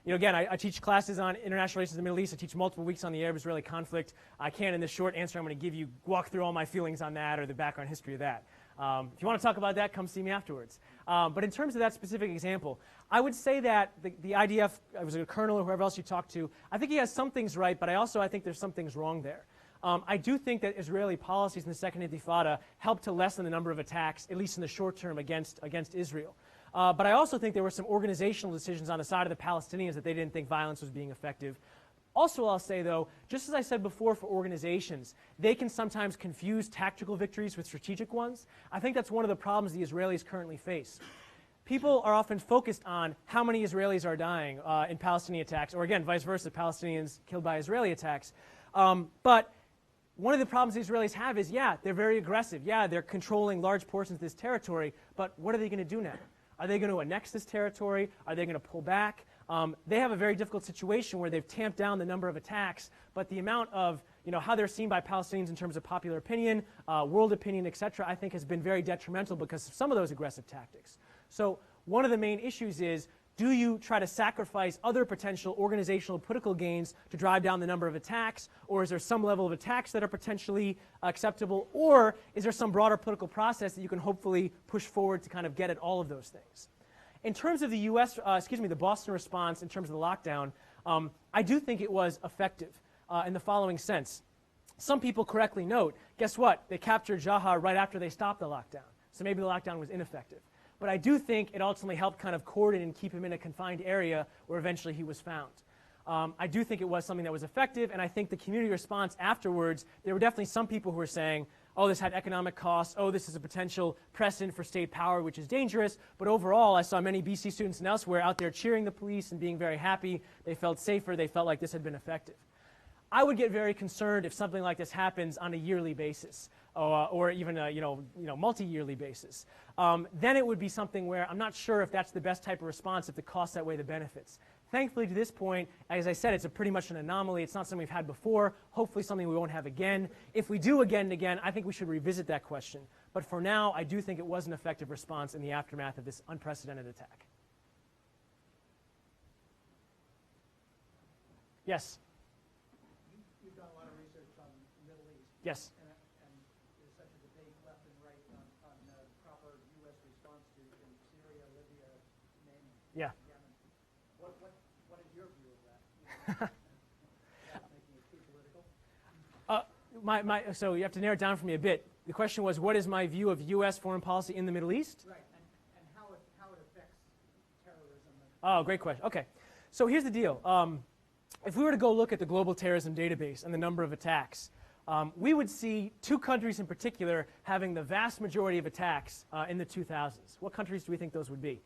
again, I teach classes on international relations in the Middle East. I teach multiple weeks on the Arab-Israeli conflict. I can't, in this short answer, I'm going to walk through all my feelings on that or the background history of that. If you want to talk about that, come see me afterwards. But in terms of that specific example, I would say that the IDF, I was a colonel or whoever else you talked to, I think he has some things right, but I think there's some things wrong there. I do think that Israeli policies in the Second Intifada helped to lessen the number of attacks, at least in the short term, against Israel. But I also think there were some organizational decisions on the side of the Palestinians that they didn't think violence was being effective. Also, I'll say, though, just as I said before for organizations, they can sometimes confuse tactical victories with strategic ones. I think that's one of the problems the Israelis currently face. People are often focused on how many Israelis are dying in Palestinian attacks, or again, vice versa, Palestinians killed by Israeli attacks. But one of the problems the Israelis have is, yeah, they're very aggressive. Yeah, they're controlling large portions of this territory, but what are they going to do now? Are they going to annex this territory? Are they going to pull back? They have a very difficult situation where they've tamped down the number of attacks, but the amount of, how they're seen by Palestinians in terms of popular opinion, world opinion, etc., I think has been very detrimental because of some of those aggressive tactics. So one of the main issues is, do you try to sacrifice other potential organizational political gains to drive down the number of attacks, or is there some level of attacks that are potentially acceptable, or is there some broader political process that you can hopefully push forward to kind of get at all of those things? In terms of the the Boston response in terms of the lockdown, I do think it was effective in the following sense. Some people correctly note, guess what? They captured Jahar right after they stopped the lockdown. So maybe the lockdown was ineffective. But I do think it ultimately helped kind of cordon and keep him in a confined area where eventually he was found. I do think it was something that was effective, and I think the community response afterwards, there were definitely some people who were saying, oh, this had economic costs, oh, this is a potential precedent for state power, which is dangerous. But overall, I saw many BC students and elsewhere out there cheering the police and being very happy. They felt safer. They felt like this had been effective. I would get very concerned if something like this happens on a yearly basis, or even a multi-yearly basis. Then it would be something where I'm not sure if that's the best type of response if the costs outweigh the benefits. Thankfully, to this point, as I said, it's pretty much an anomaly. It's not something we've had before. Hopefully something we won't have again. If we do again and again, I think we should revisit that question. But for now, I do think it was an effective response in the aftermath of this unprecedented attack. Yes? You've done a lot of research on the Middle East. Yes. And there's such a debate left and right on proper U.S. response to in Syria, Libya, Yemen. Yeah. What is your view of that? Making it too political? So you have to narrow it down for me a bit. The question was, what is my view of U.S. foreign policy in the Middle East? Right, and how it affects terrorism. Oh, great question. Okay. So here's the deal. If we were to go look at the global terrorism database and the number of attacks, we would see two countries in particular having the vast majority of attacks in the 2000s. What countries do we think those would be?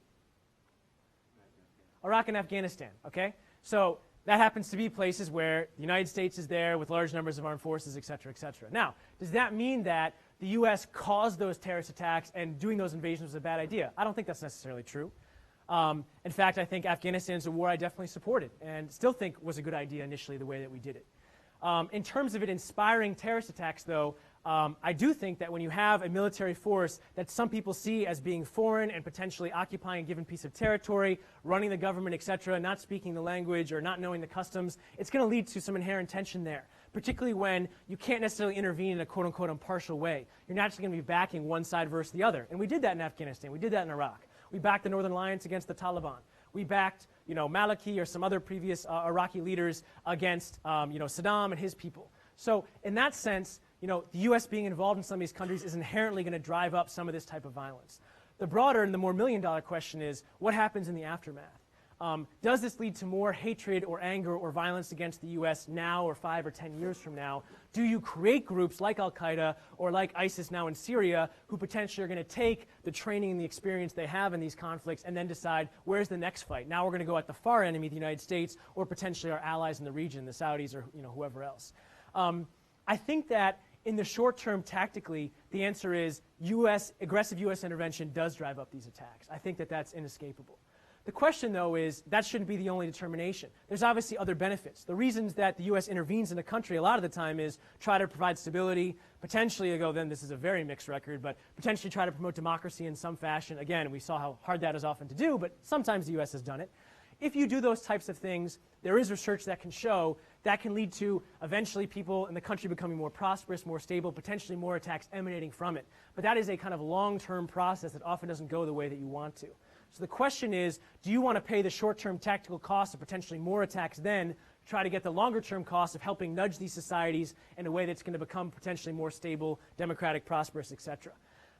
Iraq and Afghanistan, okay? So that happens to be places where the United States is there with large numbers of armed forces, et cetera, et cetera. Now, does that mean that the U.S. caused those terrorist attacks and doing those invasions was a bad idea? I don't think that's necessarily true. In fact, I think Afghanistan is a war I definitely supported and still think was a good idea initially the way that we did it. In terms of it inspiring terrorist attacks, though, I do think that when you have a military force that some people see as being foreign and potentially occupying a given piece of territory, running the government, et cetera, not speaking the language or not knowing the customs, it's going to lead to some inherent tension there, particularly when you can't necessarily intervene in a quote-unquote impartial way. You're naturally going to be backing one side versus the other. And we did that in Afghanistan. We did that in Iraq. We backed the Northern Alliance against the Taliban. We backed, Maliki or some other previous Iraqi leaders against, Saddam and his people. So in that sense, the U.S. being involved in some of these countries is inherently going to drive up some of this type of violence. The broader and the more million-dollar question is, what happens in the aftermath? Does this lead to more hatred or anger or violence against the U.S. now or 5 or 10 years from now? Do you create groups like Al-Qaeda or like ISIS now in Syria who potentially are going to take the training and the experience they have in these conflicts and then decide where's the next fight? Now we're going to go at the far enemy, the United States, or potentially our allies in the region, the Saudis or whoever else. I think that in the short term, tactically, the answer is aggressive U.S. intervention does drive up these attacks. I think that that's inescapable. The question, though, is that shouldn't be the only determination. There's obviously other benefits. The reasons that the U.S. intervenes in a country a lot of the time is try to provide stability, potentially, then this is a very mixed record, but potentially try to promote democracy in some fashion. Again, we saw how hard that is often to do, but sometimes the U.S. has done it. If you do those types of things, there is research that can show that can lead to eventually people in the country becoming more prosperous, more stable, potentially more attacks emanating from it. But that is a kind of long-term process that often doesn't go the way that you want to. So the question is, do you want to pay the short-term tactical cost of potentially more attacks then, try to get the longer-term cost of helping nudge these societies in a way that's going to become potentially more stable, democratic, prosperous, etc.?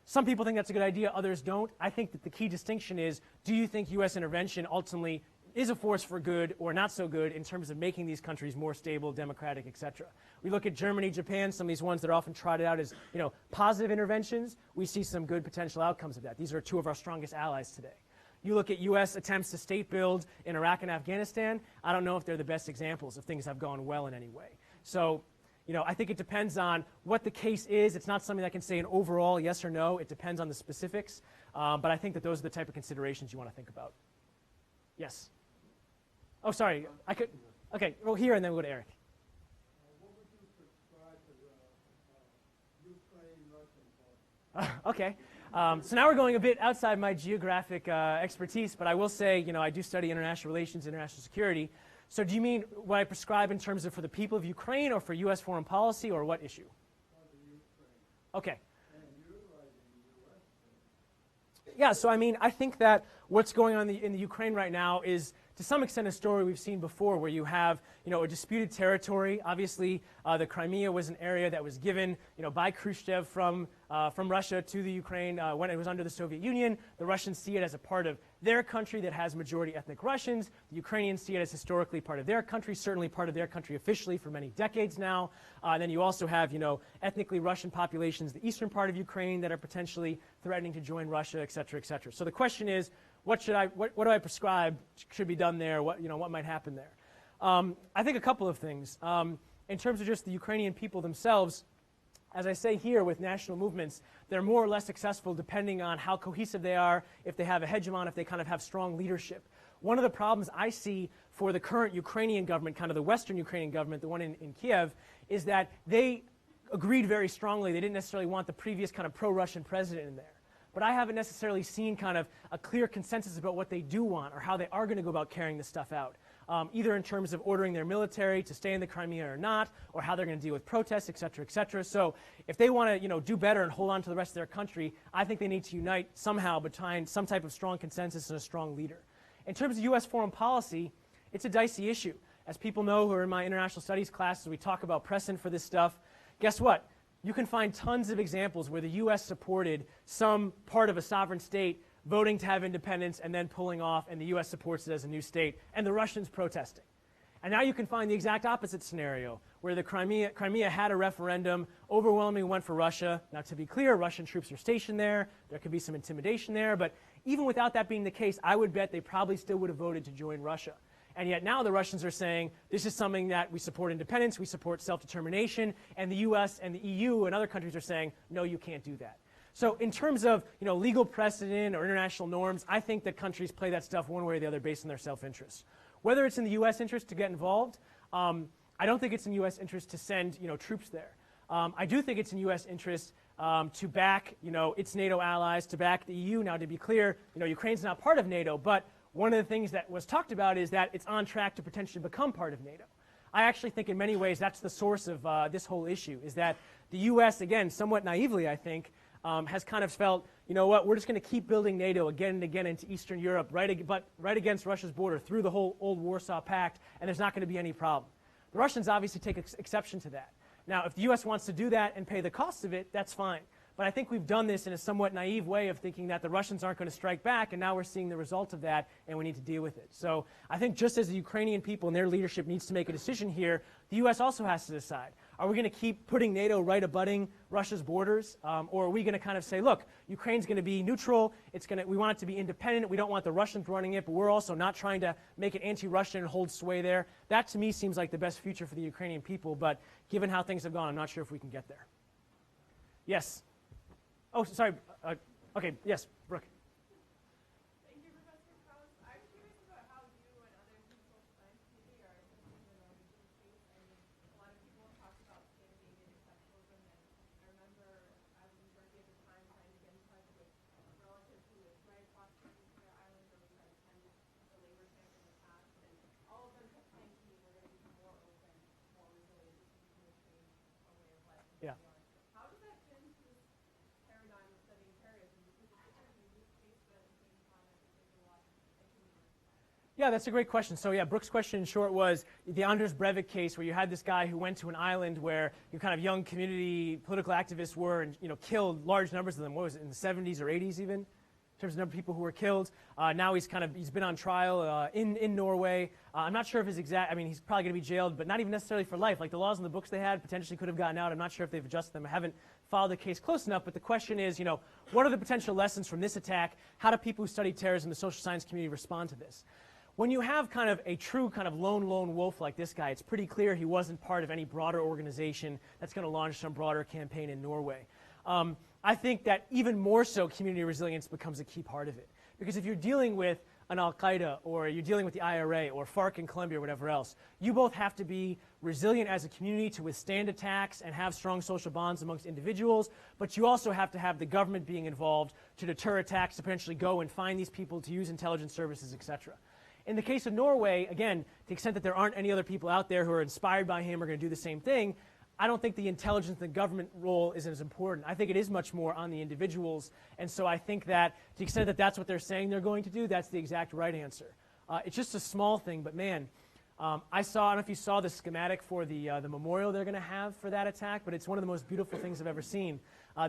Some people think that's a good idea, others don't. I think that the key distinction is, do you think U.S. intervention ultimately is a force for good or not so good in terms of making these countries more stable, democratic, etc. We look at Germany, Japan, some of these ones that are often trotted out as positive interventions. We see some good potential outcomes of that. These are two of our strongest allies today. You look at U.S. attempts to state build in Iraq and Afghanistan. I don't know if they're the best examples of things that have gone well in any way. So I think it depends on what the case is. It's not something I can say an overall yes or no. It depends on the specifics. But I think that those are the type of considerations you want to think about. Yes? Oh, sorry. I could. Okay, well, here and then we'll go to Eric. What would you prescribe to Ukraine-Russian border? Okay. So now we're going a bit outside my geographic expertise, but I will say, I do study international relations, international security. So do you mean what I prescribe in terms of for the people of Ukraine or for U.S. foreign policy or what issue? Okay. Yeah, so I think that what's going on in the Ukraine right now is to some extent a story we've seen before where you have a disputed territory. Obviously, the Crimea was an area that was given by Khrushchev from Russia to the Ukraine when it was under the Soviet Union. The Russians see it as a part of their country that has majority ethnic Russians. The Ukrainians see it as historically part of their country, certainly part of their country officially for many decades now. Then you also have ethnically Russian populations, the eastern part of Ukraine that are potentially threatening to join Russia, et cetera, et cetera. So the question is, what do I prescribe should be done there? What might happen there? I think a couple of things. In terms of just the Ukrainian people themselves, as I say here with national movements, they're more or less successful depending on how cohesive they are, if they have a hegemon, if they kind of have strong leadership. One of the problems I see for the current Ukrainian government, kind of the Western Ukrainian government, the one in Kiev, is that they agreed very strongly. They didn't necessarily want the previous kind of pro-Russian president in there. But I haven't necessarily seen kind of a clear consensus about what they do want or how they are going to go about carrying this stuff out, either in terms of ordering their military to stay in the Crimea or not, or how they're going to deal with protests, et cetera, et cetera. So if they want to do better and hold on to the rest of their country, I think they need to unite somehow behind some type of strong consensus and a strong leader. In terms of U.S. foreign policy, it's a dicey issue. As people know who are in my international studies classes, we talk about precedent for this stuff. Guess what? You can find tons of examples where the U.S. supported some part of a sovereign state voting to have independence and then pulling off, and the U.S. supports it as a new state, and the Russians protesting. And now you can find the exact opposite scenario, where the Crimea had a referendum, overwhelmingly went for Russia. Now, to be clear, Russian troops are stationed there. There could be some intimidation there, but even without that being the case, I would bet they probably still would have voted to join Russia. And yet now the Russians are saying, this is something that we support independence, we support self-determination, and the U.S. and the EU and other countries are saying, no, you can't do that. So in terms of legal precedent or international norms, I think that countries play that stuff one way or the other based on their self-interest. Whether it's in the U.S. interest to get involved, I don't think it's in U.S. interest to send troops there. I do think it's in U.S. interest to back its NATO allies, to back the EU. Now, to be clear, Ukraine's not part of NATO, but one of the things that was talked about is that it's on track to potentially become part of NATO. I actually think in many ways that's the source of this whole issue, is that the U.S., again, somewhat naively, I think, has kind of felt, we're just going to keep building NATO again and again into Eastern Europe, right against Russia's border, through the whole old Warsaw Pact, and there's not going to be any problem. The Russians obviously take exception to that. Now, if the U.S. wants to do that and pay the cost of it, that's fine. But I think we've done this in a somewhat naive way of thinking that the Russians aren't going to strike back, and now we're seeing the result of that, and we need to deal with it. So I think just as the Ukrainian people and their leadership needs to make a decision here, the U.S. also has to decide. Are we going to keep putting NATO right abutting Russia's borders, or are we going to kind of say, look, Ukraine's going to be neutral, we want it to be independent, we don't want the Russians running it, but we're also not trying to make it anti-Russian and hold sway there. That, to me, seems like the best future for the Ukrainian people, but given how things have gone, I'm not sure if we can get there. Yes? Oh, sorry. Okay, yes, Brooke. Thank you, Professor Krauss. I actually Yeah. How does that fit into this paradigm of studying terrorism? Because it's different in this case, but at the same time, I think there's a lot that can be learned. Yeah, that's a great question. So yeah, Brooke's question in short was the Anders Breivik case, where you had this guy who went to an island where your kind of young community political activists were, and killed large numbers of them. What was it, in the 70s or 80s even, in terms of the number of people who were killed? Now he's been on trial in Norway. I'm not sure if his exact. I mean, he's probably going to be jailed, but not even necessarily for life. Like the laws in the books they had potentially could have gotten out. I'm not sure if they've adjusted them. I haven't followed the case close enough. But the question is, what are the potential lessons from this attack? How do people who study terrorism, the social science community, respond to this? When you have kind of a true kind of lone wolf like this guy, it's pretty clear he wasn't part of any broader organization that's going to launch some broader campaign in Norway. I think that even more so, community resilience becomes a key part of it. Because if you're dealing with an Al-Qaeda, or you're dealing with the IRA, or FARC in Colombia, or whatever else, you both have to be resilient as a community to withstand attacks and have strong social bonds amongst individuals, but you also have to have the government being involved to deter attacks, to potentially go and find these people, to use intelligence services, etc. In the case of Norway, again, to the extent that there aren't any other people out there who are inspired by him or going to do the same thing, I don't think the intelligence and the government role is as important. I think it is much more on the individuals. And so I think that to the extent that that's what they're saying they're going to do, that's the exact right answer. It's just a small thing, but man, I don't know if you saw the schematic for the memorial they're going to have for that attack, but it's one of the most beautiful things I've ever seen.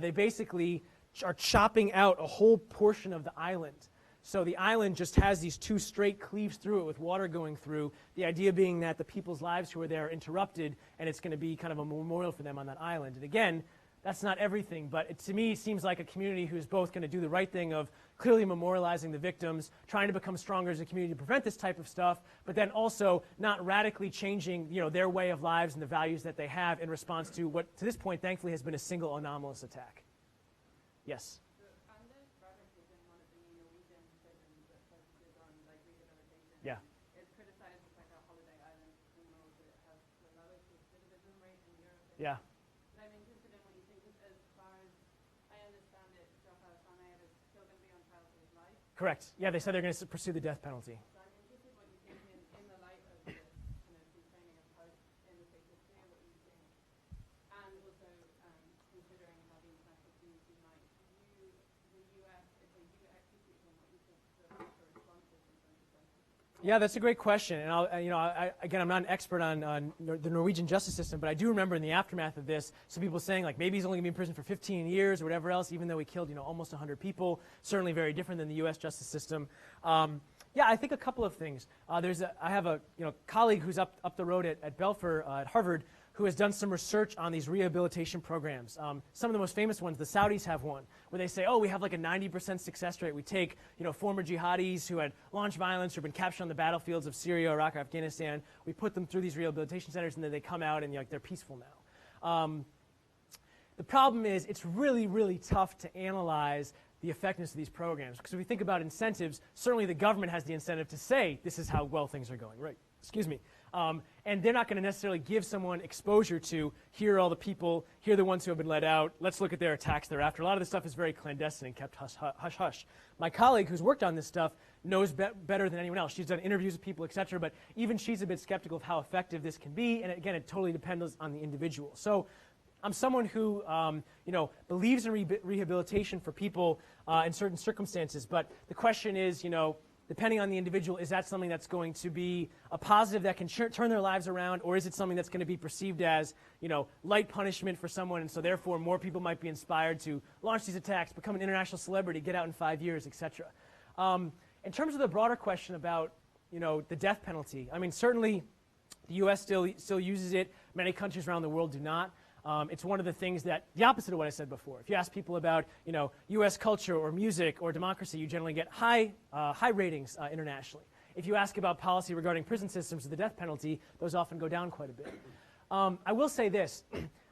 They basically are chopping out a whole portion of the island. So the island just has these two straight cleaves through it with water going through, the idea being that the people's lives who are there are interrupted, and it's going to be kind of a memorial for them on that island. And again, that's not everything, but to me it seems like a community who's both going to do the right thing of clearly memorializing the victims, trying to become stronger as a community to prevent this type of stuff, but then also not radically changing their way of lives and the values that they have in response to what, to this point, thankfully has been a single anomalous attack. Yes? Yeah. It's criticized as like a holiday island, even though it has the lowest recidivism rate in Europe. Yeah. But I'm interested in what you think, as far as I understand it, Jafar Sanayed is still going to be on trial for his life. Correct. Yeah, they said they're going to pursue the death penalty. So I'm interested in what you think in the light of this kind of deframing of post in the state history, what you think, and also considering how the international community might view the U.S. if they do execute him, what you think the proper response is in 2020. Yeah, that's a great question. And again, I'm not an expert on the Norwegian justice system, but I do remember in the aftermath of this, some people saying like maybe he's only going to be in prison for 15 years or whatever else, even though he killed almost 100 people. Certainly very different than the U.S. justice system. Yeah, I think a couple of things. I have a colleague who's up the road at Belfer at Harvard, who has done some research on these rehabilitation programs. Some of the most famous ones, the Saudis have one, where they say, oh, we have like a 90% success rate. We take former jihadis who had launched violence or been captured on the battlefields of Syria, Iraq, or Afghanistan. We put them through these rehabilitation centers, and then they come out and they're peaceful now. The problem is it's really, really tough to analyze the effectiveness of these programs. Because if we think about incentives, certainly the government has the incentive to say this is how well things are going. Right? Excuse me. And they're not going to necessarily give someone exposure to, here are all the people, here are the ones who have been let out, let's look at their attacks thereafter. A lot of this stuff is very clandestine and kept hush-hush. My colleague who's worked on this stuff knows better than anyone else. She's done interviews with people, etc., but even she's a bit skeptical of how effective this can be, and again, it totally depends on the individual. So I'm someone who believes in rehabilitation for people in certain circumstances, but the question is, depending on the individual, is that something that's going to be a positive that can turn their lives around, or is it something that's going to be perceived as, light punishment for someone, and so therefore more people might be inspired to launch these attacks, become an international celebrity, get out in 5 years, etc. In terms of the broader question about, the death penalty, I mean, certainly the U.S. still uses it. Many countries around the world do not. It's one of the things that, the opposite of what I said before. If you ask people about, U.S. culture or music or democracy, you generally get high ratings internationally. If you ask about policy regarding prison systems or the death penalty, those often go down quite a bit. I will say this.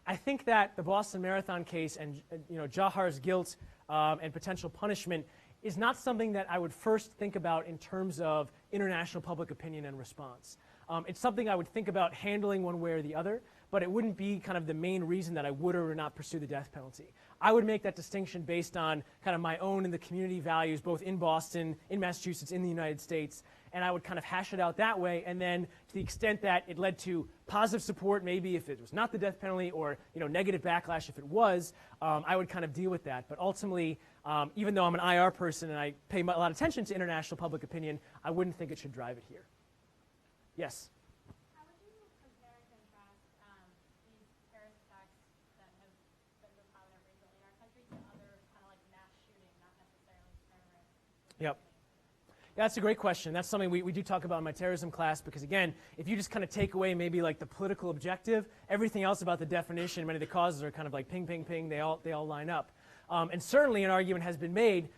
I think that the Boston Marathon case and, Jahar's guilt and potential punishment is not something that I would first think about in terms of international public opinion and response. It's something I would think about handling one way or the other, but it wouldn't be kind of the main reason that I would or would not pursue the death penalty. I would make that distinction based on kind of my own and the community values, both in Boston, in Massachusetts, in the United States, and I would kind of hash it out that way, and then to the extent that it led to positive support, maybe if it was not the death penalty, or negative backlash if it was, I would kind of deal with that. But ultimately, even though I'm an IR person and I pay a lot of attention to international public opinion, I wouldn't think it should drive it here. Yes? How would you compare and contrast these terrorist attacks that have been so prominent recently in our country to other kind of like mass shooting, not necessarily terrorist? Yep. Yeah, that's a great question. That's something we do talk about in my terrorism class, because again, if you just kind of take away maybe like the political objective, everything else about the definition, many of the causes are kind of like ping, ping, ping, they all line up. And certainly an argument has been made,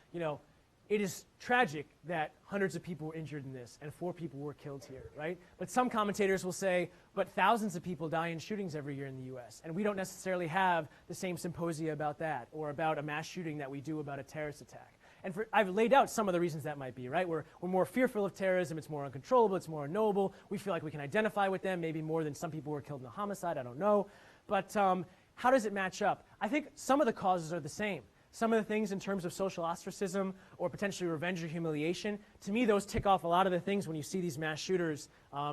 it is tragic that hundreds of people were injured in this and 4 people were killed here, right? But some commentators will say, but thousands of people die in shootings every year in the US, and we don't necessarily have the same symposia about that or about a mass shooting that we do about a terrorist attack. And I've laid out some of the reasons that might be, right? We're more fearful of terrorism, it's more uncontrollable, it's more unknowable, we feel like we can identify with them, maybe more than some people who were killed in a homicide, I don't know. But how does it match up? I think some of the causes are the same. Some of the things in terms of social ostracism or potentially revenge or humiliation, to me those tick off a lot of the things when you see these mass shooters.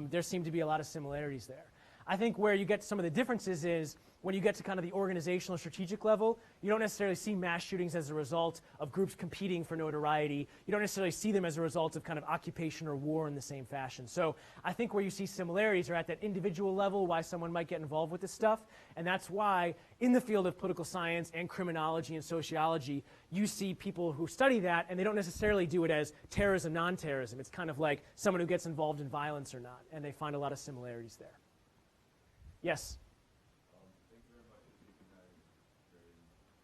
There seem to be a lot of similarities there. I think where you get some of the differences is when you get to kind of the organizational strategic level, you don't necessarily see mass shootings as a result of groups competing for notoriety. You don't necessarily see them as a result of kind of occupation or war in the same fashion. So I think where you see similarities are at that individual level, why someone might get involved with this stuff. And that's why in the field of political science and criminology and sociology, you see people who study that, and they don't necessarily do it as terrorism, non-terrorism. It's kind of like someone who gets involved in violence or not, and they find a lot of similarities there. Yes? Thank you very much for speaking. That is very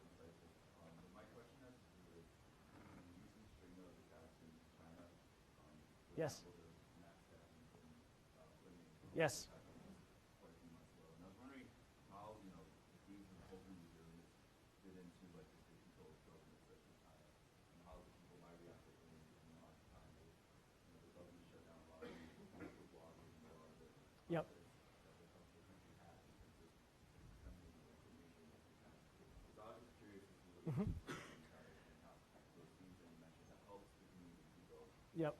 insightful. But my question has to do with the recent string of attacks in China. For Yes. example, the mass stabbings in Women. Yes. Quite a few months ago. And I was wondering how, these unfolding resilience fit into like the state controlled government such as China, and how the people might react differently in our time with the government shut down a lot of the bloggers and a lot of the Yep. Yep.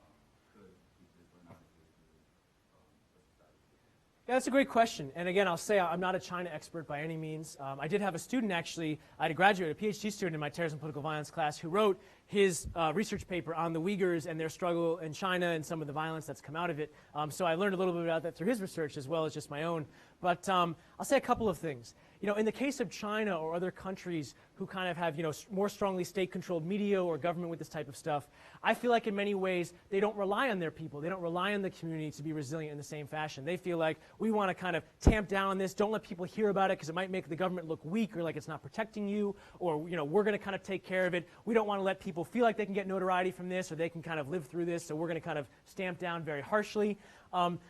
Yeah, that's a great question. And again, I'll say I'm not a China expert by any means. I did have a student, actually, I had a graduate, a PhD student in my terrorism and political violence class who wrote his research paper on the Uyghurs and their struggle in China and some of the violence that's come out of it. So I learned a little bit about that through his research as well as just my own. But I'll say a couple of things. In the case of China or other countries who kind of have, more strongly state-controlled media or government with this type of stuff, I feel like in many ways they don't rely on their people. They don't rely on the community to be resilient in the same fashion. They feel like we want to kind of tamp down on this. Don't let people hear about it because it might make the government look weak or like it's not protecting you, or we're going to kind of take care of it. We don't want to let people feel like they can get notoriety from this or they can kind of live through this, so we're going to kind of stamp down very harshly.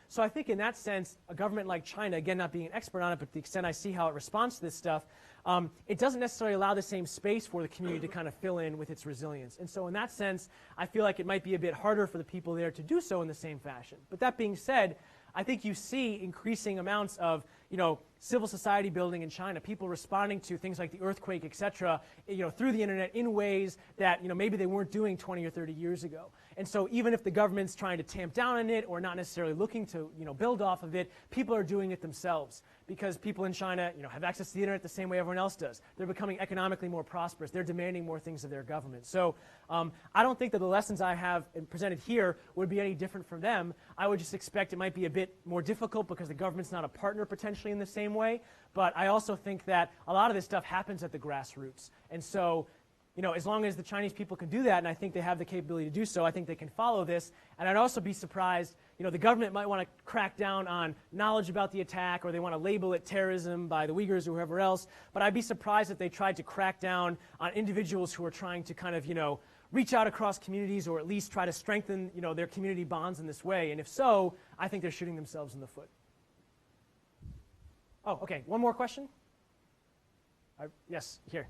So I think in that sense, a government like China, again, not being an expert on it, but to the extent I see how it responds to this stuff, it doesn't necessarily allow the same space for the community to kind of fill in with its resilience. And so in that sense, I feel like it might be a bit harder for the people there to do so in the same fashion. But that being said, I think you see increasing amounts of, civil society building in China, people responding to things like the earthquake, et cetera, through the internet in ways that, maybe they weren't doing 20 or 30 years ago. And so even if the government's trying to tamp down on it or not necessarily looking to, build off of it, people are doing it themselves because people in China, have access to the internet the same way everyone else does. They're becoming economically more prosperous. They're demanding more things of their government. So I don't think that the lessons I have presented here would be any different from them. I would just expect it might be a bit more difficult because the government's not a partner potentially in the same way. But I also think that a lot of this stuff happens at the grassroots. And so, as long as the Chinese people can do that, and I think they have the capability to do so, I think they can follow this. And I'd also be surprised, the government might want to crack down on knowledge about the attack, or they want to label it terrorism by the Uyghurs or whoever else. But I'd be surprised if they tried to crack down on individuals who are trying to kind of, reach out across communities or at least try to strengthen, their community bonds in this way. And if so, I think they're shooting themselves in the foot. Oh, okay. One more question? Yes, here.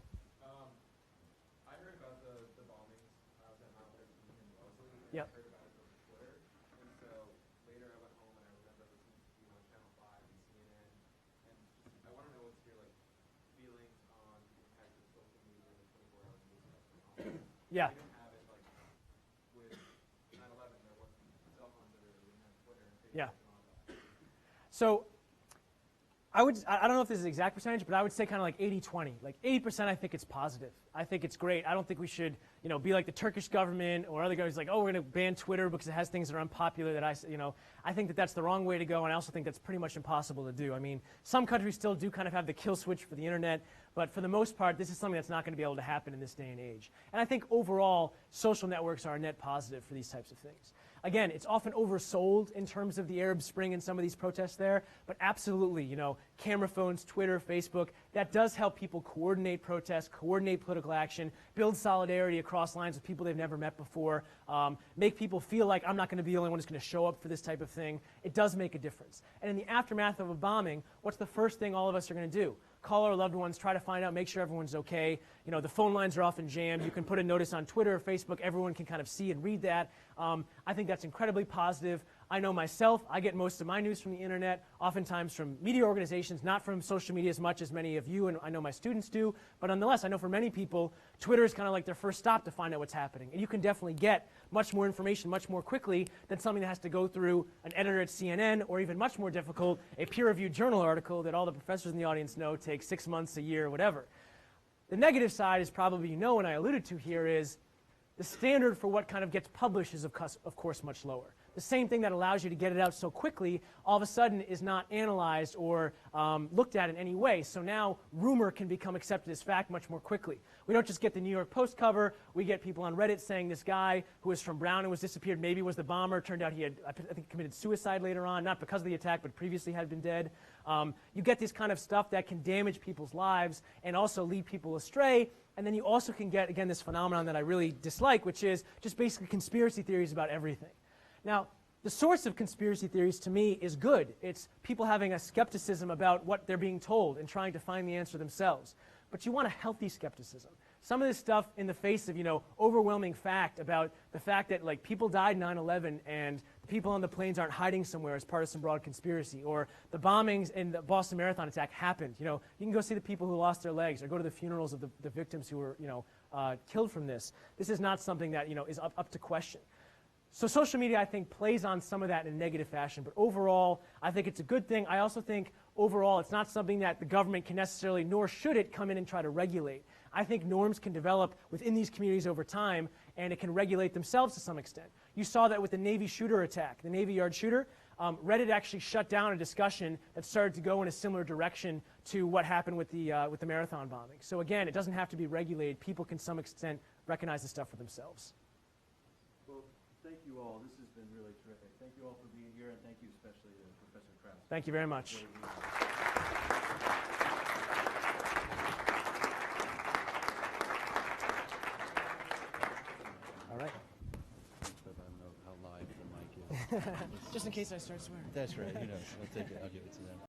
I heard about the bombings that happened in Wellesley. Yep. I heard about it over Twitter. And so later I went home and I remember listening to Channel 5 and CNN. And I want to know what's your feelings on the impact of social media and the 24-hour news stuff. Yeah. We don't have it with 9/11. There wasn't cell phones Yeah. So I don't know if this is the exact percentage, but I would say kind of like 80-20. Like 80% I think it's positive. I think it's great. I don't think we should, be like the Turkish government or other guys like, oh, we're going to ban Twitter because it has things that are unpopular that I think that that's the wrong way to go, and I also think that's pretty much impossible to do. I mean, some countries still do kind of have the kill switch for the internet, but for the most part, this is something that's not going to be able to happen in this day and age. And I think overall, social networks are a net positive for these types of things. Again, it's often oversold in terms of the Arab Spring and some of these protests there, but absolutely, camera phones, Twitter, Facebook, that does help people coordinate protests, coordinate political action, build solidarity across lines with people they've never met before, make people feel like I'm not going to be the only one who's going to show up for this type of thing. It does make a difference. And in the aftermath of a bombing, what's the first thing all of us are going to do? Call our loved ones, try to find out, make sure everyone's okay. The phone lines are often jammed. You can put a notice on Twitter or Facebook. Everyone can kind of see and read that. I think that's incredibly positive. I know myself, I get most of my news from the internet, oftentimes from media organizations, not from social media as much as many of you, and I know my students do. But nonetheless, I know for many people, Twitter is kind of like their first stop to find out what's happening. And you can definitely get much more information much more quickly than something that has to go through an editor at CNN, or even much more difficult, a peer-reviewed journal article that all the professors in the audience know takes 6 months, a year, whatever. The negative side is probably, and I alluded to here, is the standard for what kind of gets published is, of course, much lower. The same thing that allows you to get it out so quickly all of a sudden is not analyzed or looked at in any way. So now rumor can become accepted as fact much more quickly. We don't just get the New York Post cover. We get people on Reddit saying this guy who was from Brown and was disappeared maybe was the bomber. Turned out he had, I think, committed suicide later on, not because of the attack, but previously had been dead. You get this kind of stuff that can damage people's lives and also lead people astray. And then you also can get, again, this phenomenon that I really dislike, which is just basically conspiracy theories about everything. Now, the source of conspiracy theories to me is good. It's people having a skepticism about what they're being told and trying to find the answer themselves. But you want a healthy skepticism. Some of this stuff in the face of, overwhelming fact about the fact that, like, people died 9/11 and the people on the planes aren't hiding somewhere as part of some broad conspiracy, or the bombings and the Boston Marathon attack happened. You can go see the people who lost their legs or go to the funerals of the victims who were, killed from this. This is not something that, is up to question. So social media, I think, plays on some of that in a negative fashion. But overall, I think it's a good thing. I also think, overall, it's not something that the government can necessarily, nor should it, come in and try to regulate. I think norms can develop within these communities over time, and it can regulate themselves to some extent. You saw that with the Navy shooter attack, the Navy Yard shooter. Reddit actually shut down a discussion that started to go in a similar direction to what happened with the marathon bombing. So again, it doesn't have to be regulated. People can, to some extent, recognize the stuff for themselves. Well, thank you all. This has been really terrific. Thank you all for being here, and thank you especially to Professor Krause. Thank you very much. All right. But I don't know how live the mic is. Just in case I start swearing. That's right. I'll take it. I'll give it to them.